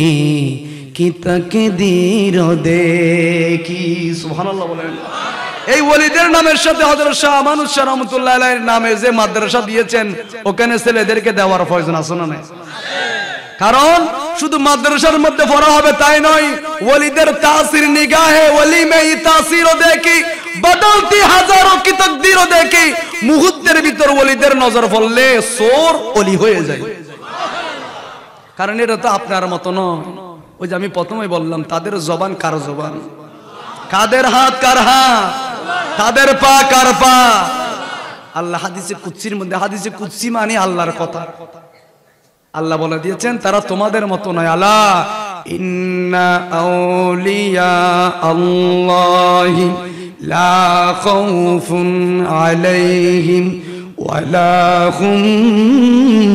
की तकदीर देखी सुबहानाल्लाह बोलें এই ওলিদের নামের সাথে হযরত শাহ আমানত শাহ রাহমাতুল্লাহ আলাইহির নামে যে মাদ্রাসা দিয়েছেন ওখানে ছেলেদেরকে দেওয়ার প্রয়োজন আছে না নাই কারণ শুধু মাদ্রাসার মধ্যে পড়া হবে তাই নয় ওলিদের তাসির নিগাহে ওলি মে তাসির দেখি বদলতি হাজারো কি তাকদীর দেখি মুহূর্তের ভিতর ওলিদের নজর পড়লে সোর ওলি হয়ে যায় কারণ এটা তো আপনার মত নয় ওই যে আমি প্রথমেই বললাম তাদের জবান কার জবান কাদের হাত কার হাত কাদের পা কার পা আল্লাহ হাদিসে কুদসির মধ্যে হাদিসে কুদসি মানে আল্লাহর কথা আল্লাহ বলে দিয়েছেন তারা তোমাদের মত নয় আলা ইন্না আউলিয়া আল্লাহি লা খাউফুন আলাইহিম ওয়ালা হুম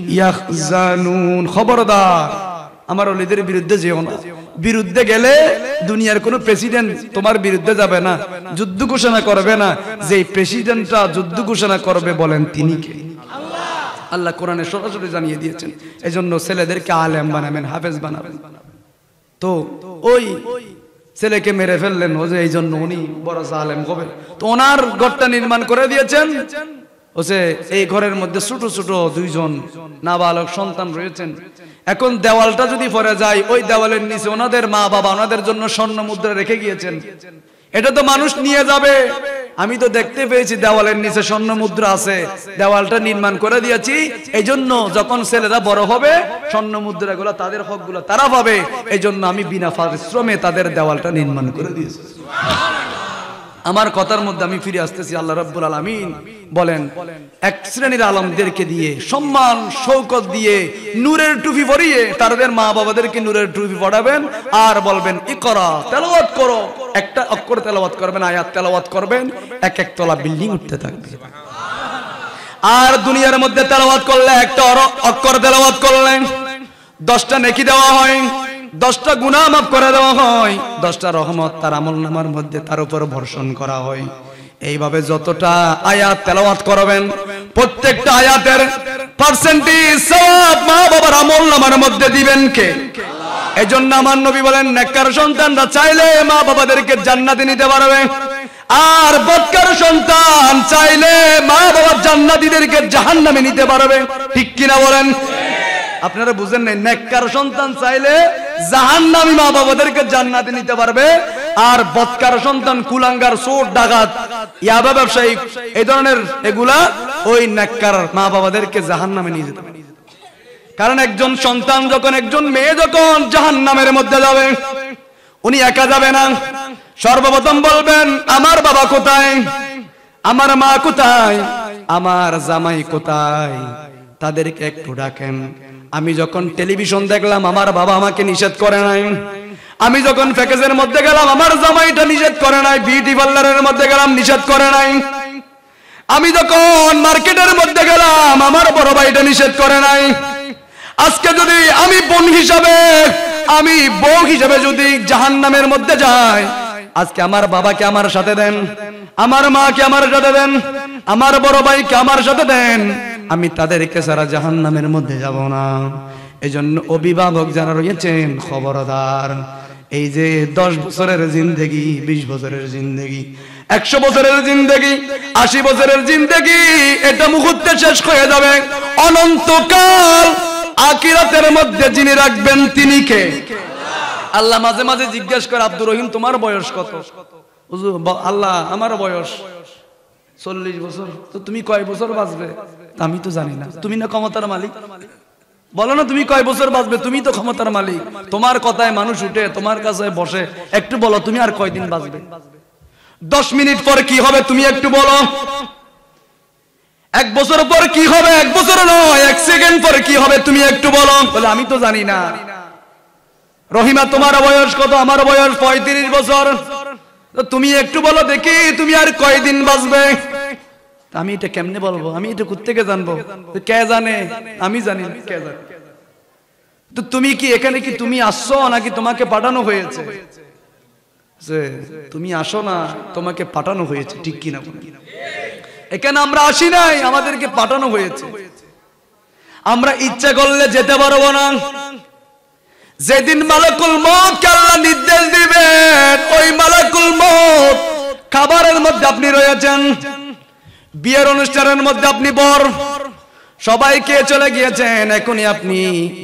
ইয়াহজানুন খবরদার আমার ওলিদের বিরুদ্ধে যেও না বিরুদ্ধে গেলে দুনিয়ার কোনো প্রেসিডেন্ট তোমার বিরুদ্ধে যাবে না যুদ্ধ ঘোষণা করবে না যে প্রেসিডেন্টটা যুদ্ধ ঘোষণা করবে বলেন তিনি কে আল্লাহ কোরআনে সরাসরি জানিয়ে দিয়েছেন। এজন্য ছেলেদেরকে আলেম বানাবেন, হাফেজ বানাবেন। তো ওই ছেলেকে মেরে ফেললেন, ও যে এই জন্য উনি বড় আলেম হবে। তো ওনার ঘরটা নির্মাণ করে দিয়েছেন, ও যে এই ঘরের মধ্যে ছোট ছোট দুইজন নাবালক সন্তান রয়েছেন। এখন দেওয়ালটা যদি পড়ে যায়, ওই দেওয়ালের নিচে ওনাদের মা বাবা ওনাদের জন্য স্বর্ণ মুদ্রা রেখে গিয়েছেন। এটা তো মানুষ নিয়ে যাবে, আমি তো দেখতে পেয়েছি দেওয়ালের নিচে স্বর্ণ মুদ্রা আছে, দেওয়ালটা নির্মাণ করে দিয়েছি। এই জন্য যখন ছেলেরা বড় হবে স্বর্ণ মুদ্রাগুলো তাদের হকগুলো তারা পাবে, এই জন্য আমি বিনা পরিশ্রমে তাদের দেওয়ালটা নির্মাণ করে দিয়েছি। আমার কথার মধ্যে আমি ফিরে আসতেছি, আল্লাহ রাব্বুল আলামিন বলেন এক শ্রেণীর আলেমদেরকে দিয়ে সম্মান শৌকত দিয়ে নূরের টুপি পরিয়ে তাদের মা বাবাদেরকে নূরের টুপি পরাবেন আর বলবেন ইকরা, তেলাওয়াত করো। একটা অক্ষর তেলাওয়াত করবেন, আয়াত তেলাওয়াত করবেন, এক এক তলা বিল্ডিং উঠতে থাকবে। আর দুনিয়ার মধ্যে তেলাওয়াত করলে একটা অক্ষর তেলাওয়াত করলেন 10টা নেকি দেওয়া হয়, 10টা গুনাহ মাফ করে দেওয়া হয়, 10টা রহমত তার আমলনামার মধ্যে তার উপর বর্ষণ করা হয়। এইভাবে যতটা আয়াত তেলাওয়াত করবেন প্রত্যেকটা আয়াতের পার্সেন্টেজ সওয়াব মা বাবার আমলনামার মধ্যে দিবেন কে? এজন্য আমার নবী বলেন নেককার সন্তানরা চাইলে মা বাবাদেরকে জান্নাতে নিতে পারবে, আর বদকার সন্তান চাইলে মা বাবার জান্নাতীদেরকে জাহান্নামে নিতে পারবে। ঠিক কিনা বলেন? আপনারা বুঝেন নাই, নেককার সন্তান চাইলে জাহান্নামী মা বাবাদেরকে জান্নাতে নিতে পারবে, আর বদকার সন্তান কুলাঙ্গার চোর ডাকাত ইয়াবা ব্যবসায়ী এই ধরনের এগুলা ওই নেককার মা বাবাদেরকে জাহান্নামে নিয়ে যেতে পারে। কারণ একজন সন্তান যখন, একজন মেয়ে যখন জাহান্নামের মধ্যে যাবে, উনি একা যাবে না, সর্বপ্রথম বলবেন আমার বাবা কোথায়, আমার মা কোথায়, আমার জামাই কোথায়, তাদেরকে একটু ডাকেন। আমি যখন টেলিভিশন দেখলাম আমার বাবা আমাকে নিষেধ করে নাই, আমি যখন প্যাকেজের মধ্যে গেলাম আমার জামাইটা নিষেধ করে নাই, বিউটি পার্লারের মধ্যে গেলাম নিষেধ করে নাই, আমি যখন মার্কেটের মধ্যে গেলাম আমার বড় ভাইটা নিষেধ করে নাই। আজকে যদি আমি বোন হিসাবে, আমি বউ হিসাবে যদি জাহান্নামের মধ্যে যাই, আজকে আমার বাবাকে আমার সাথে দেন, আমার মাকে আমার সাথে দেন, আমার বড় ভাইকে আমার সাথে দেন, আমি তাদেরকে সারা জাহান্নামের মধ্যে যাব না। এজন্য অভিভাবক যারা রয়েছেন খবরদার, এই যে 10 বছরের জিন্দেগি, 20 বছরের জিন্দেগি, 100 বছরের জিন্দেগি, 80 বছরের জিন্দেগি, এটা মুহূর্তে শেষ হয়ে যাবে। অনন্তকাল আখিরাতের মধ্যে যিনি রাখবেন তিনি কে? আল্লাহ মাঝে মাঝে জিজ্ঞেস করে আব্দুর রহিম তোমার বয়স কত? হুজুর আল্লাহ আমার বয়স 40 বছর। তো তুমি কয় বছর বাঁচবে? আমি তো জানি না, তুমি না ক্ষমতার মালিক, বলো না তুমি কয় বছর বাঁচবে, তুমি তো ক্ষমতার মালিক, তোমার কথায় মানুষ উঠে তোমার কাছে বসে, একটু বলো তুমি আর কয়দিন বাঁচবে? 10 মিনিট পর কি হবে তুমি একটু বলো, 1 বছর পর কি হবে, 1 বছর নয় 1 সেকেন্ড পর কি হবে তুমি একটু বলো। বলে আমি তো জানি না। রহিমা তোমার বয়স কত? আমার বয়স 35 বছর। তো তুমি একটু বলো দেখি তুমি আর কয়দিন বাঁচবে? আমি এটা কেমনে বলবো, আমি এটা কোত্থেকে জানবো? কে জানে? আমি জানি না, কে জানে? তো তুমি কি এখানে কি তুমি আসছো নাকি তোমাকে পাঠানো হয়েছে? যে তুমি আসো না, তোমাকে পাঠানো হয়েছে। ঠিক কিনা? এখানে আমরা আসি নাই, আমাদেরকে পাঠানো হয়েছে। আমরা ইচ্ছা করলে যেতে পারবো না। যেদিন মালাকুল মউত আল্লাহ নির্দেশ দিবেন, ওই মালাকুল মউত খাবারের মধ্যে আপনি রয়েছেন, বিয়ের অনুষ্ঠানের মধ্যে আপনি বর, সবাইকে চলে গিয়েছেন, এখনই আপনি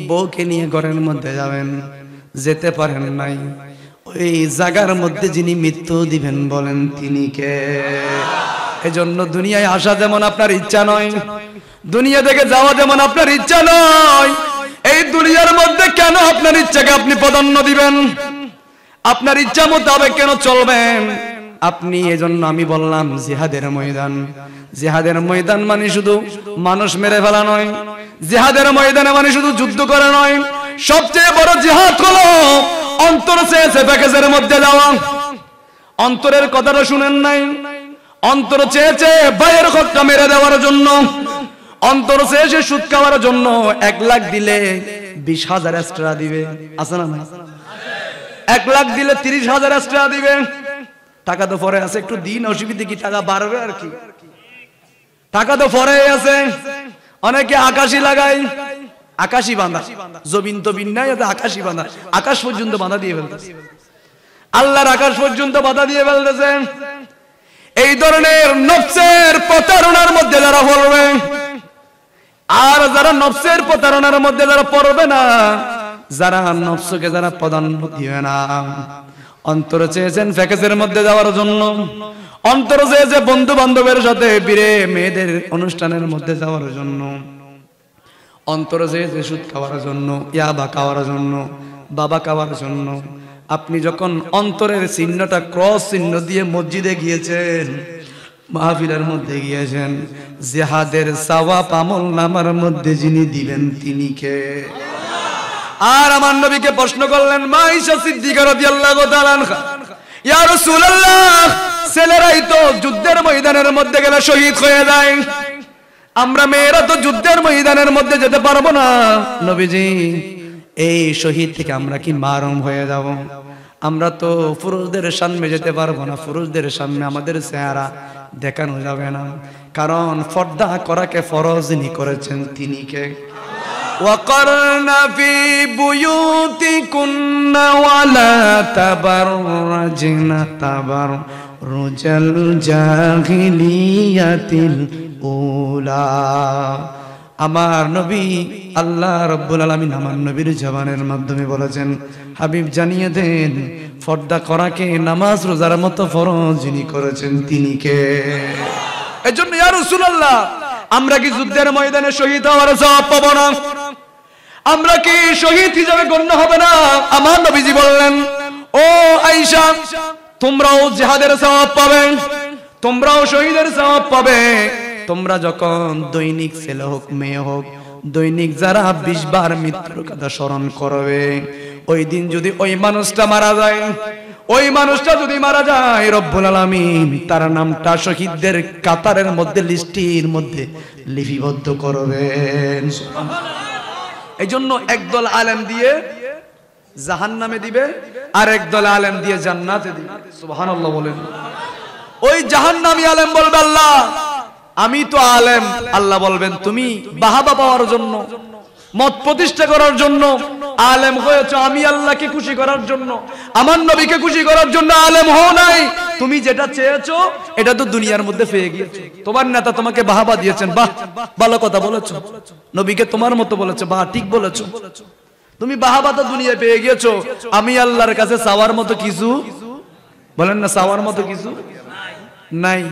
বউকে নিয়ে ঘরের মধ্যে যাবেন, যেতে পারেন নাই। ওই জায়গার মধ্যে যিনি মৃত্যু দিবেন বলেন তিনি কে? এজন্য দুনিয়ায় আসা যেমন আপনার ইচ্ছা নয়, দুনিয়া থেকে যাওয়া যেমন আপনার ইচ্ছা নয়, এই দুনিয়ার মধ্যে কেন আপনার ইচ্ছাকে আপনি প্রাধান্য দিবেন? আপনার ইচ্ছা মোতাবেক কেন চলবেন আপনি? এজন্য আমি বললাম জিহাদের ময়দান। জিহাদের ময়দান মানে শুধু মানুষ মেরে ফেলা নয়, জিহাদের ময়দানে মানে শুধু যুদ্ধ করা নয়, সবচেয়ে বড় জিহাদ হলো অন্তর চেয়েছে প্যাকেজের মধ্যে যাওয়া। অন্তরের কথাটা শুনেন নাই? অন্তর চেয়েছে ভাইয়ের হকটা মেরে দেওয়ার জন্য, অন্তর চেয়েছে সুদ খাওয়ার জন্য। 1 লাখ দিলে 20,000 এক্সট্রা দিবে, আছে না? 1 লাখ দিলে 30,000 এক্সট্রা দিবে। টাকা তো পরে আছে, একটু দিন, অসুবিধা কি? টাকা বাড়বে আর কি, টাকা তো পরে আছে। অনেকে আকাশি লাগায়, আকাশি বাঁধা, জমিন তো বিন্যায় আকাশি বাঁধা, আকাশ পর্যন্ত বাঁধা দিয়ে ফেলতেছে, আল্লাহর আকাশ পর্যন্ত বাঁধা দিয়ে ফেলতেছে। এই ধরনের নফসের প্রতারণার মধ্যে যারা পড়বে, আর যারা নফসের প্রতারণার মধ্যে যারা পড়বে না, যারা নফসকে যারা প্রাধান্য দিবে না, অন্তরে চেয়েছেন ফ্যাকেজের মধ্যে যাওয়ার জন্য, অন্তরে চেয়েছে বন্ধু বান্ধবের সাথে বীরে মেয়েদের অনুষ্ঠানের মধ্যে যাওয়ার জন্য, অন্তরে চেয়েছে সুদ খাওয়ার জন্য, ইয়াবা খাওয়ার জন্য, বাবা খাওয়ার জন্য। আপনি যখন অন্তরের চিহ্নটা ক্রস চিহ্ন দিয়ে মসজিদে গিয়েছেন, মাহফিলের মধ্যে গিয়েছেন, জিহাদের সওয়াব আমল নামার মধ্যে যিনি দিবেন তিনি কে? আর আমার নবীকে প্রশ্ন করলেন মা আয়েশা সিদ্দিকা রাদিয়াল্লাহু তাআলা আনহা, ইয়া রাসূলুল্লাহ, ছেলেরাই তো যুদ্ধের ময়দানের মধ্যে গেলে শহীদ হয়ে যায়, আমরা মেয়েরা তো যুদ্ধের ময়দানের মধ্যে যেতে পারবো না, নবীজি এই শহীদ থেকে আমরা কি মারুম হয়ে যাব? আমরা তো পুরুষদের সামনে যেতে পারবো না, পুরুষদের সামনে আমাদের চেহারা দেখানো যাবে না, কারণ পর্দা করাকে ফরজ যিনি করেছেন তিনি কে? ওয়াকারনা ফি বুয়ুতিকুন্না ওয়ালা তাবাররাজনা তাবাররুজাল জাহিলিয়াতিল উলা। আমার নবী আল্লাহ রাব্বুল আলামিন আমার নবীর জবানের মাধ্যমে বলেছেন, হাবিব জানিয়ে দেন পর্দা করাকে নামাজ রোজার মতো ফরজ যিনি করেছেন তিনি কে? এজন্য ইয়া রাসূলুল্লাহ, আমরা কি যুদ্ধের ময়দানে শহীদ হওয়ার সওয়াব পাবো না? আমরা কি শহীদ হিসেবে গণ্য হবে না? আমার নবীজি বললেন, ও আয়েশা, তোমরাও জিহাদের সওয়াব পাবে, তোমরাও শহীদের সওয়াব পাবে। তোমরা যখন দৈনিক ছেলে হোক মেয়ে হোক, দৈনিক যারা 20 বার মৃত্যুর কথা স্মরণ করবে, ওই দিন যদি ওই মানুষটা মারা যায়, ওই মানুষটা যদি মারা যায়, রব্বুল আলামিন তার নামটা শহীদদের কাতারের মধ্যে, লিস্টির মধ্যে লিপিবদ্ধ করবেন। এই জন্য একদল আলেম দিয়ে জাহান্নামে দিবে, আর একদল আলেম দিয়ে জান্নাতে দিবে। সুবহানাল্লাহ বলেন। ওই জাহান্নামী আলেম বলবে, আল্লাহ আমি তো আলেম, আল্লাহ বলবেন তুমি বাহাবা পাওয়ার জন্য, মত প্রতিষ্ঠা করার জন্য আলেম হয়েছো, আমি আল্লাহকে খুশি করার জন্য, আমার নবীকে খুশি করার জন্য আলেম হও নাই। তুমি যেটা চেয়েছো এটা তো দুনিয়ার মধ্যে পেয়ে গিয়েছো, তোমার নেতা তোমাকে বাহাবা দিয়েছেন, বাহ ভালো কথা বলেছো, নবীকে তোমার মতো বলেছো, বাহ ঠিক বলেছো, তুমি বাহাবা তো দুনিয়ায় পেয়ে গিয়েছো, আমি আল্লাহর কাছে চাওয়ার মতো কিছু, বলেন না, চাওয়ার মতো কিছু নাই।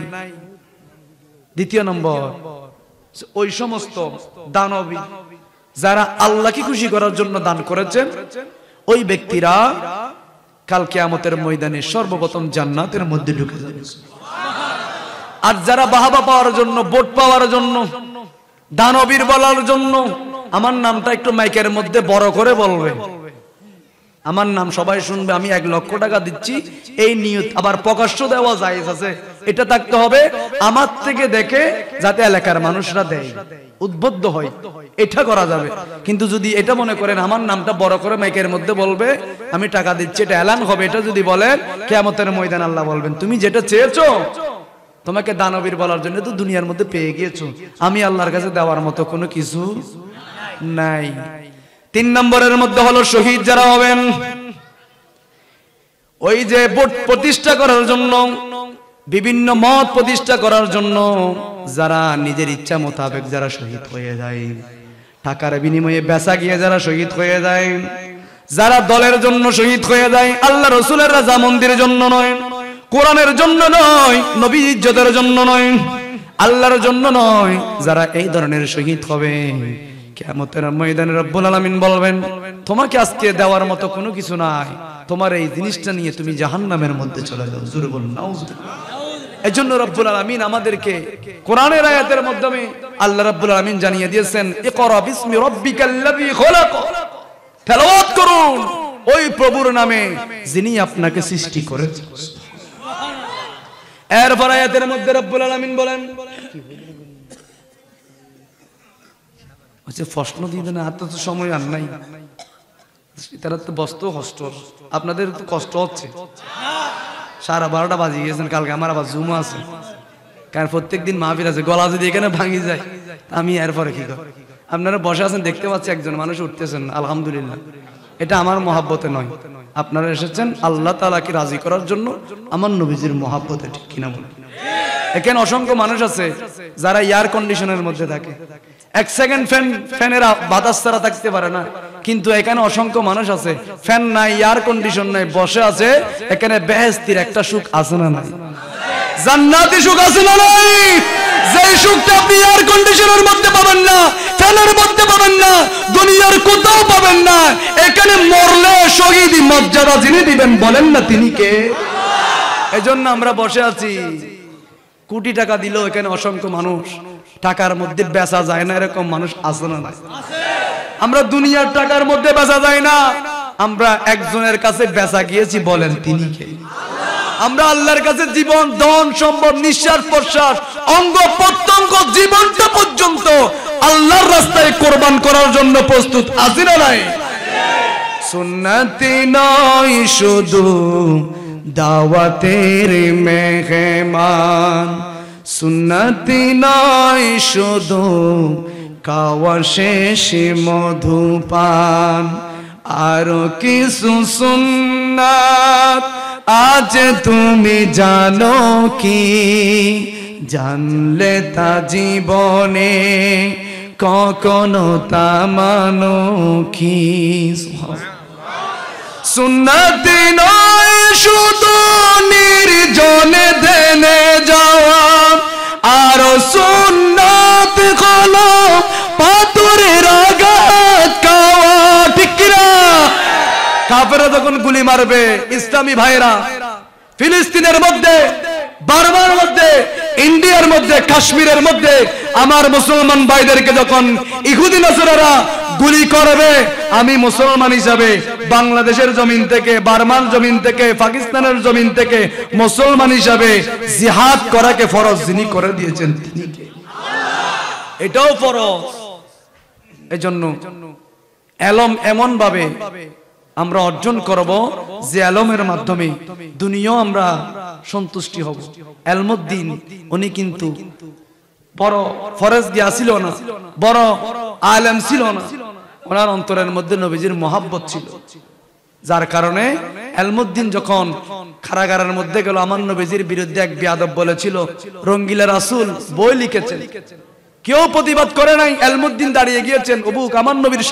দ্বিতীয় নম্বর, ওই সমস্ত দানবী যারা আল্লাহকে খুশি করার জন্য দান করেছেন, ওই ব্যক্তিরা কাল কিয়ামতের ময়দানে সর্বপ্রথম জান্নাতের মধ্যে ঢুকে যাবে। আর যারা বাহাবা পাওয়ার জন্য, ভোট পাওয়ার জন্য, দানবীর বলার জন্য, আমার নামটা একটু মাইকের মধ্যে বড় করে বলবে, আমার নাম সবাই শুনবে, আমি 1 লক্ষ টাকা দিচ্ছি, এই নিয়ত আবার প্রকাশ্য দেওয়া জায়েজ আছে, এটা থাকতে হবে আমার থেকে দেখে, যাতে এলাকার মানুষরা দেয়, উদ্বুদ্ধ হয়, এটা করা যাবে। কিন্তু যদি এটা মনে করেন আমার নামটা বড় করে মাইকের মধ্যে বলবে, আমি টাকা দিচ্ছি, এটা এলান হবে, এটা যদি বলেন কিয়ামতের ময়দান আল্লাহ বলবেন তুমি যেটা চেয়েছো, তোমাকে দানবীর বলার জন্য তো দুনিয়ার মধ্যে পেয়ে গিয়েছো, আমি আল্লাহর কাছে দেওয়ার মতো কোনো কিছু নাই। 3 নম্বরের মধ্যে হলো শহীদ যারা হবেন, ওই যে ভোট প্রতিষ্ঠা করার জন্য, বিভিন্ন মত প্রতিষ্ঠা করার জন্য যারা নিজের ইচ্ছা মোতাবেক যারা শহীদ হয়ে যায়, টাকার বিনিময়ে বেচা গিয়ে যারা শহীদ হয়ে যায়, যারা দলের জন্য শহীদ হয়ে যায়, আল্লাহ রাসূলের রাজা মন্দিরের জন্য নয়, কোরআনের জন্য নয়, নবীর ইজ্জতের জন্য নয়, আল্লাহর জন্য নয়, যারা এই ধরনের শহীদ হবে, কিয়ামতের ময়দানে রব্বুল আলামিন বলবেন তোমাকে আজকে দেওয়ার মতো কোনো কিছু নাই, তোমার এই জিনিসটা নিয়ে তুমি জাহান্নামের মধ্যে চলে যাও। জোরে বলুন নাউজুবিল্লাহ। এজন্য রব্বুল আলামিন আমাদেরকে কোরআনের আয়াতের মাধ্যমে আল্লাহ রব্বুল আলামিন জানিয়ে দিয়েছেন, ইকরা বিসমি রাব্বিকাল্লাযী খলাক, তেলাওয়াত করুন ওই প্রভুর নামে যিনি আপনাকে সৃষ্টি করেছেন। এরপর আয়াতের মধ্যে রব্বুল আলামিন বলেন, আচ্ছা প্রশ্ন দিয়ে দেন, আর তো সময় আর নাই, তারা তো বসতেও কষ্ট, আপনাদের তো কষ্ট হচ্ছে, 12:30 বাজে গিয়েছেন, কালকে আমার আবার জুমা আছে, কারণ প্রত্যেকদিন মাহফিল আছে, গলা যদি এখানে ভাঙি যায় আমি এরপরে কি করব? আপনারা বসে আছেন দেখতে পাচ্ছি, একজন মানুষ উঠতেছেন, আলহামদুলিল্লাহ। এটা আমার মহাব্বতে নয়, আপনারা এসেছেন আল্লাহ তাআলাকে রাজি করার জন্য, আমার নবীজির মহাব্বতে, ঠিক কিনা বলেন? এখানে অসংখ্য মানুষ আছে যারা এয়ার কন্ডিশনের মধ্যে থাকে, এক সেকেন্ড ফ্যানের বাতাস ছাড়া থাকতে পারে না, কিন্তু এখানে অসংখ্য মানুষ আছে ফ্যান নাই, এয়ার কন্ডিশন নাই, বসে আছে, এখানে বেহেশতির একটা সুখ আছে না নাই? জান্নাতি সুখ আছে না নাই? যে সুখটা আপনি এয়ার কন্ডিশনের মধ্যে পাবেন না, ফ্যানের মধ্যে পাবেন না, দুনিয়ার কোথাও পাবেন না। এখানে মরলে শহীদ মর্যাদা যিনি দিবেন বলেন না তিনি কে? এজন্য আমরা বসে আছি। কোটি টাকা দিলেও এখানে অসংখ্য মানুষ, টাকার মধ্যে বেচা যায় না এরকম মানুষ আছে না নাই? আমরা দুনিয়ার টাকার মধ্যে বেচা যায় না, আমরা একজনের কাছে বেচা গিয়েছি, বলেন তিনি কে? আমরা আল্লাহর কাছে জীবন, ধন সম্পদ, নিঃশ্বাস প্রশ্বাস, অঙ্গ প্রত্যঙ্গ, জীবনটা পর্যন্ত আল্লাহর রাস্তায় কোরবান করার জন্য প্রস্তুত আছি না নাই? সুন্নতি নয় শুধু দাওয়াতের মেহমান, সুন্নতি নয় শুধু খাওয়া শেষে মধুপান, আরো কিছু সুন্নাত আজ তুমি জানো কি? জানলে তা জীবনে কখনো তা মানো কি? সুন্নতি নয় শুধু নির্জনে ধ্যানে যাওয়া, আরো সুন্নাত হলো পাথরের আঘাত খাওয়া, ঠিক কিনা? কাফেররা যখন গুলি মারবে, ইসলামী ভাইরা ফিলিস্তিনের মধ্যে, বার্মার মধ্যে, ইন্ডিয়ার মধ্যে, কাশ্মীরের মধ্যে আমার মুসলমান ভাইদেরকে যখন ইহুদি নাসারারা গুলি করবে, আমি মুসলমান হিসাবে বাংলাদেশের জমিন থেকে, বার্মার জমিন থেকে, পাকিস্তানের জমিন থেকে মুসলমান হিসাবে জিহাদ করাকে ফরজ যিনি করে দিয়েছেন তিনি কে? এটাও ফরজ। এজন্য এলম এমন ভাবে আমরা অর্জন করব যে এলমের মাধ্যমে দুনিয়াও আমরা সন্তুষ্টি হব। এলমুদ্দিন উনি কিন্তু বড় ফরজ দিয়া ছিল না, বড় আলেম ছিল না, ওনার অন্তরের মধ্যে নবীজির মহাব্বত ছিল, যার কারণে এলমুদ্দিন যখন কারাগারের মধ্যে গেল, আমার নবীজির বিরুদ্ধে এক বেয়াদব বলেছিল, রঙ্গিলা রাসূল বই লিখেছেন, কেউ প্রতিবাদ করে নাই, এলমুদ্দিন দাঁড়িয়ে গিয়েছেন, অবুক আমার নবীর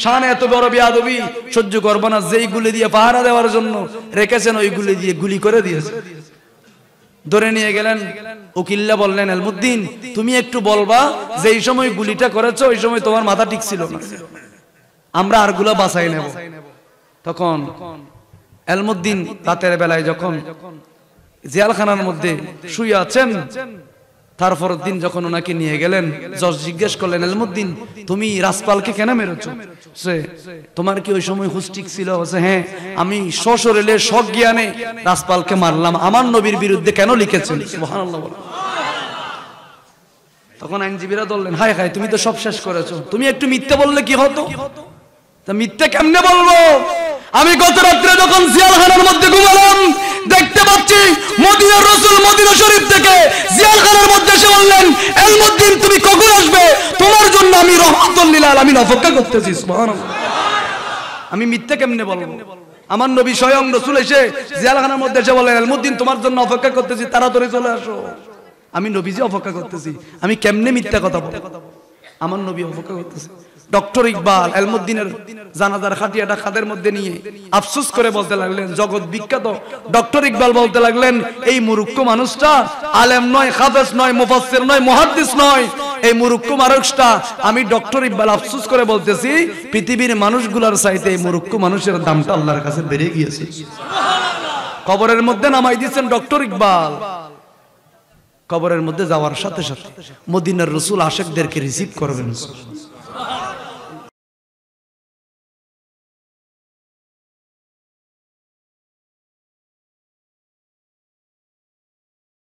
শানে এত বড় বেয়াদবি সহ্য করব না, যেই গুলি দিয়ে পাহারা দেওয়ার জন্য রেখেছেন ওই গুলি দিয়ে গুলি করে দিয়েছে। ধরে নিয়ে গেলেন, উকিল্লা বললেন, এলমুদ্দিন তুমি একটু বলবা যে এই সময় গুলিটা করেছো ওই সময় তোমার মাথা ঠিক ছিল না, আমরা আরগুলো বাঁচাই নেব। তখন এলমুদ্দিন রাতের বেলায় যখন জেলখানার মধ্যে শুয়ে আছেন, তারপর দিন যখন ওনাকে নিয়ে গেলেন, জজ জিজ্ঞেস করলেন, এলমুদ্দিন তুমি রাজপালকে কেন মেরেছো? সে তোমার কি ওই সময় হুঁশ ঠিক ছিল? হ্যাঁ, আমি সশরীরে সজ্ঞানে রাজপালকে মারলাম। আমার নবীর বিরুদ্ধে কেন লিখেছেন? সুবহানাল্লাহ। তখন আইনজীবীরা বললেন, হায় হায়, তুমি তো সব শেষ করেছো, তুমি একটু মিথ্যে বললে কি হতো? তা মিথ্যে কেমনে বলবো? আমি গত রাত্রে যখন জিয়ালখানার মধ্যে ঘুমালাম, দেখতে পাচ্ছি মদিনার রাসূল মদিনা শরীফ থেকে জিয়ালখানার মধ্যে এসে বললেন, এলমুদ্দিন তুমি কখন আসবে? তোমার জন্য আমি রাহমাতুল লিল আলামিন অপেক্ষা করতেছি। সুবহানাল্লাহ। আমি মিথ্যে কেমনে বলবো? আমার নবী স্বয়ং রাসূল এসে জিয়ালখানার মধ্যে এসে বললেন, এলমুদ্দিন তোমার জন্য অপেক্ষা করতেছি, তাড়াতাড়ি চলে আসো। আমি নবীজি অপেক্ষা করতেছি, আমি কেমনে মিথ্যা কথা বলবো? আমার নবী অপেক্ষা করতেছে। ডক্টর ইকবাল এলমুদ্দিনের জানাজার খাটিয়াটা খাদের মধ্যে নিয়ে আফসোস করে বলতে লাগলেন, জগৎ বিখ্যাত ডক্টর ইকবাল বলতে লাগলেন, এই মুরুক্ষ মানুষটা আলেম নয়, হাফেজ নয়, মুফাসসির নয়, মুহাদ্দিস নয়, এই মুরুক্ষ মানুষটা, আমি ডক্টর ইকবাল আফসোস করে বলতেছি, পৃথিবীর মানুষগুলোর চাইতে এই মুরুক্ষ মানুষের দামটা আল্লাহর কাছে বেড়ে গিয়েছে। সুবহানাল্লাহ। কবরের মধ্যে নামাই দিয়েছেন ডক্টর ইকবাল। কবরের মধ্যে যাওয়ার সাথে সাথে মদিনার রাসূল আশিকদেরকে রিসিভ করবেন।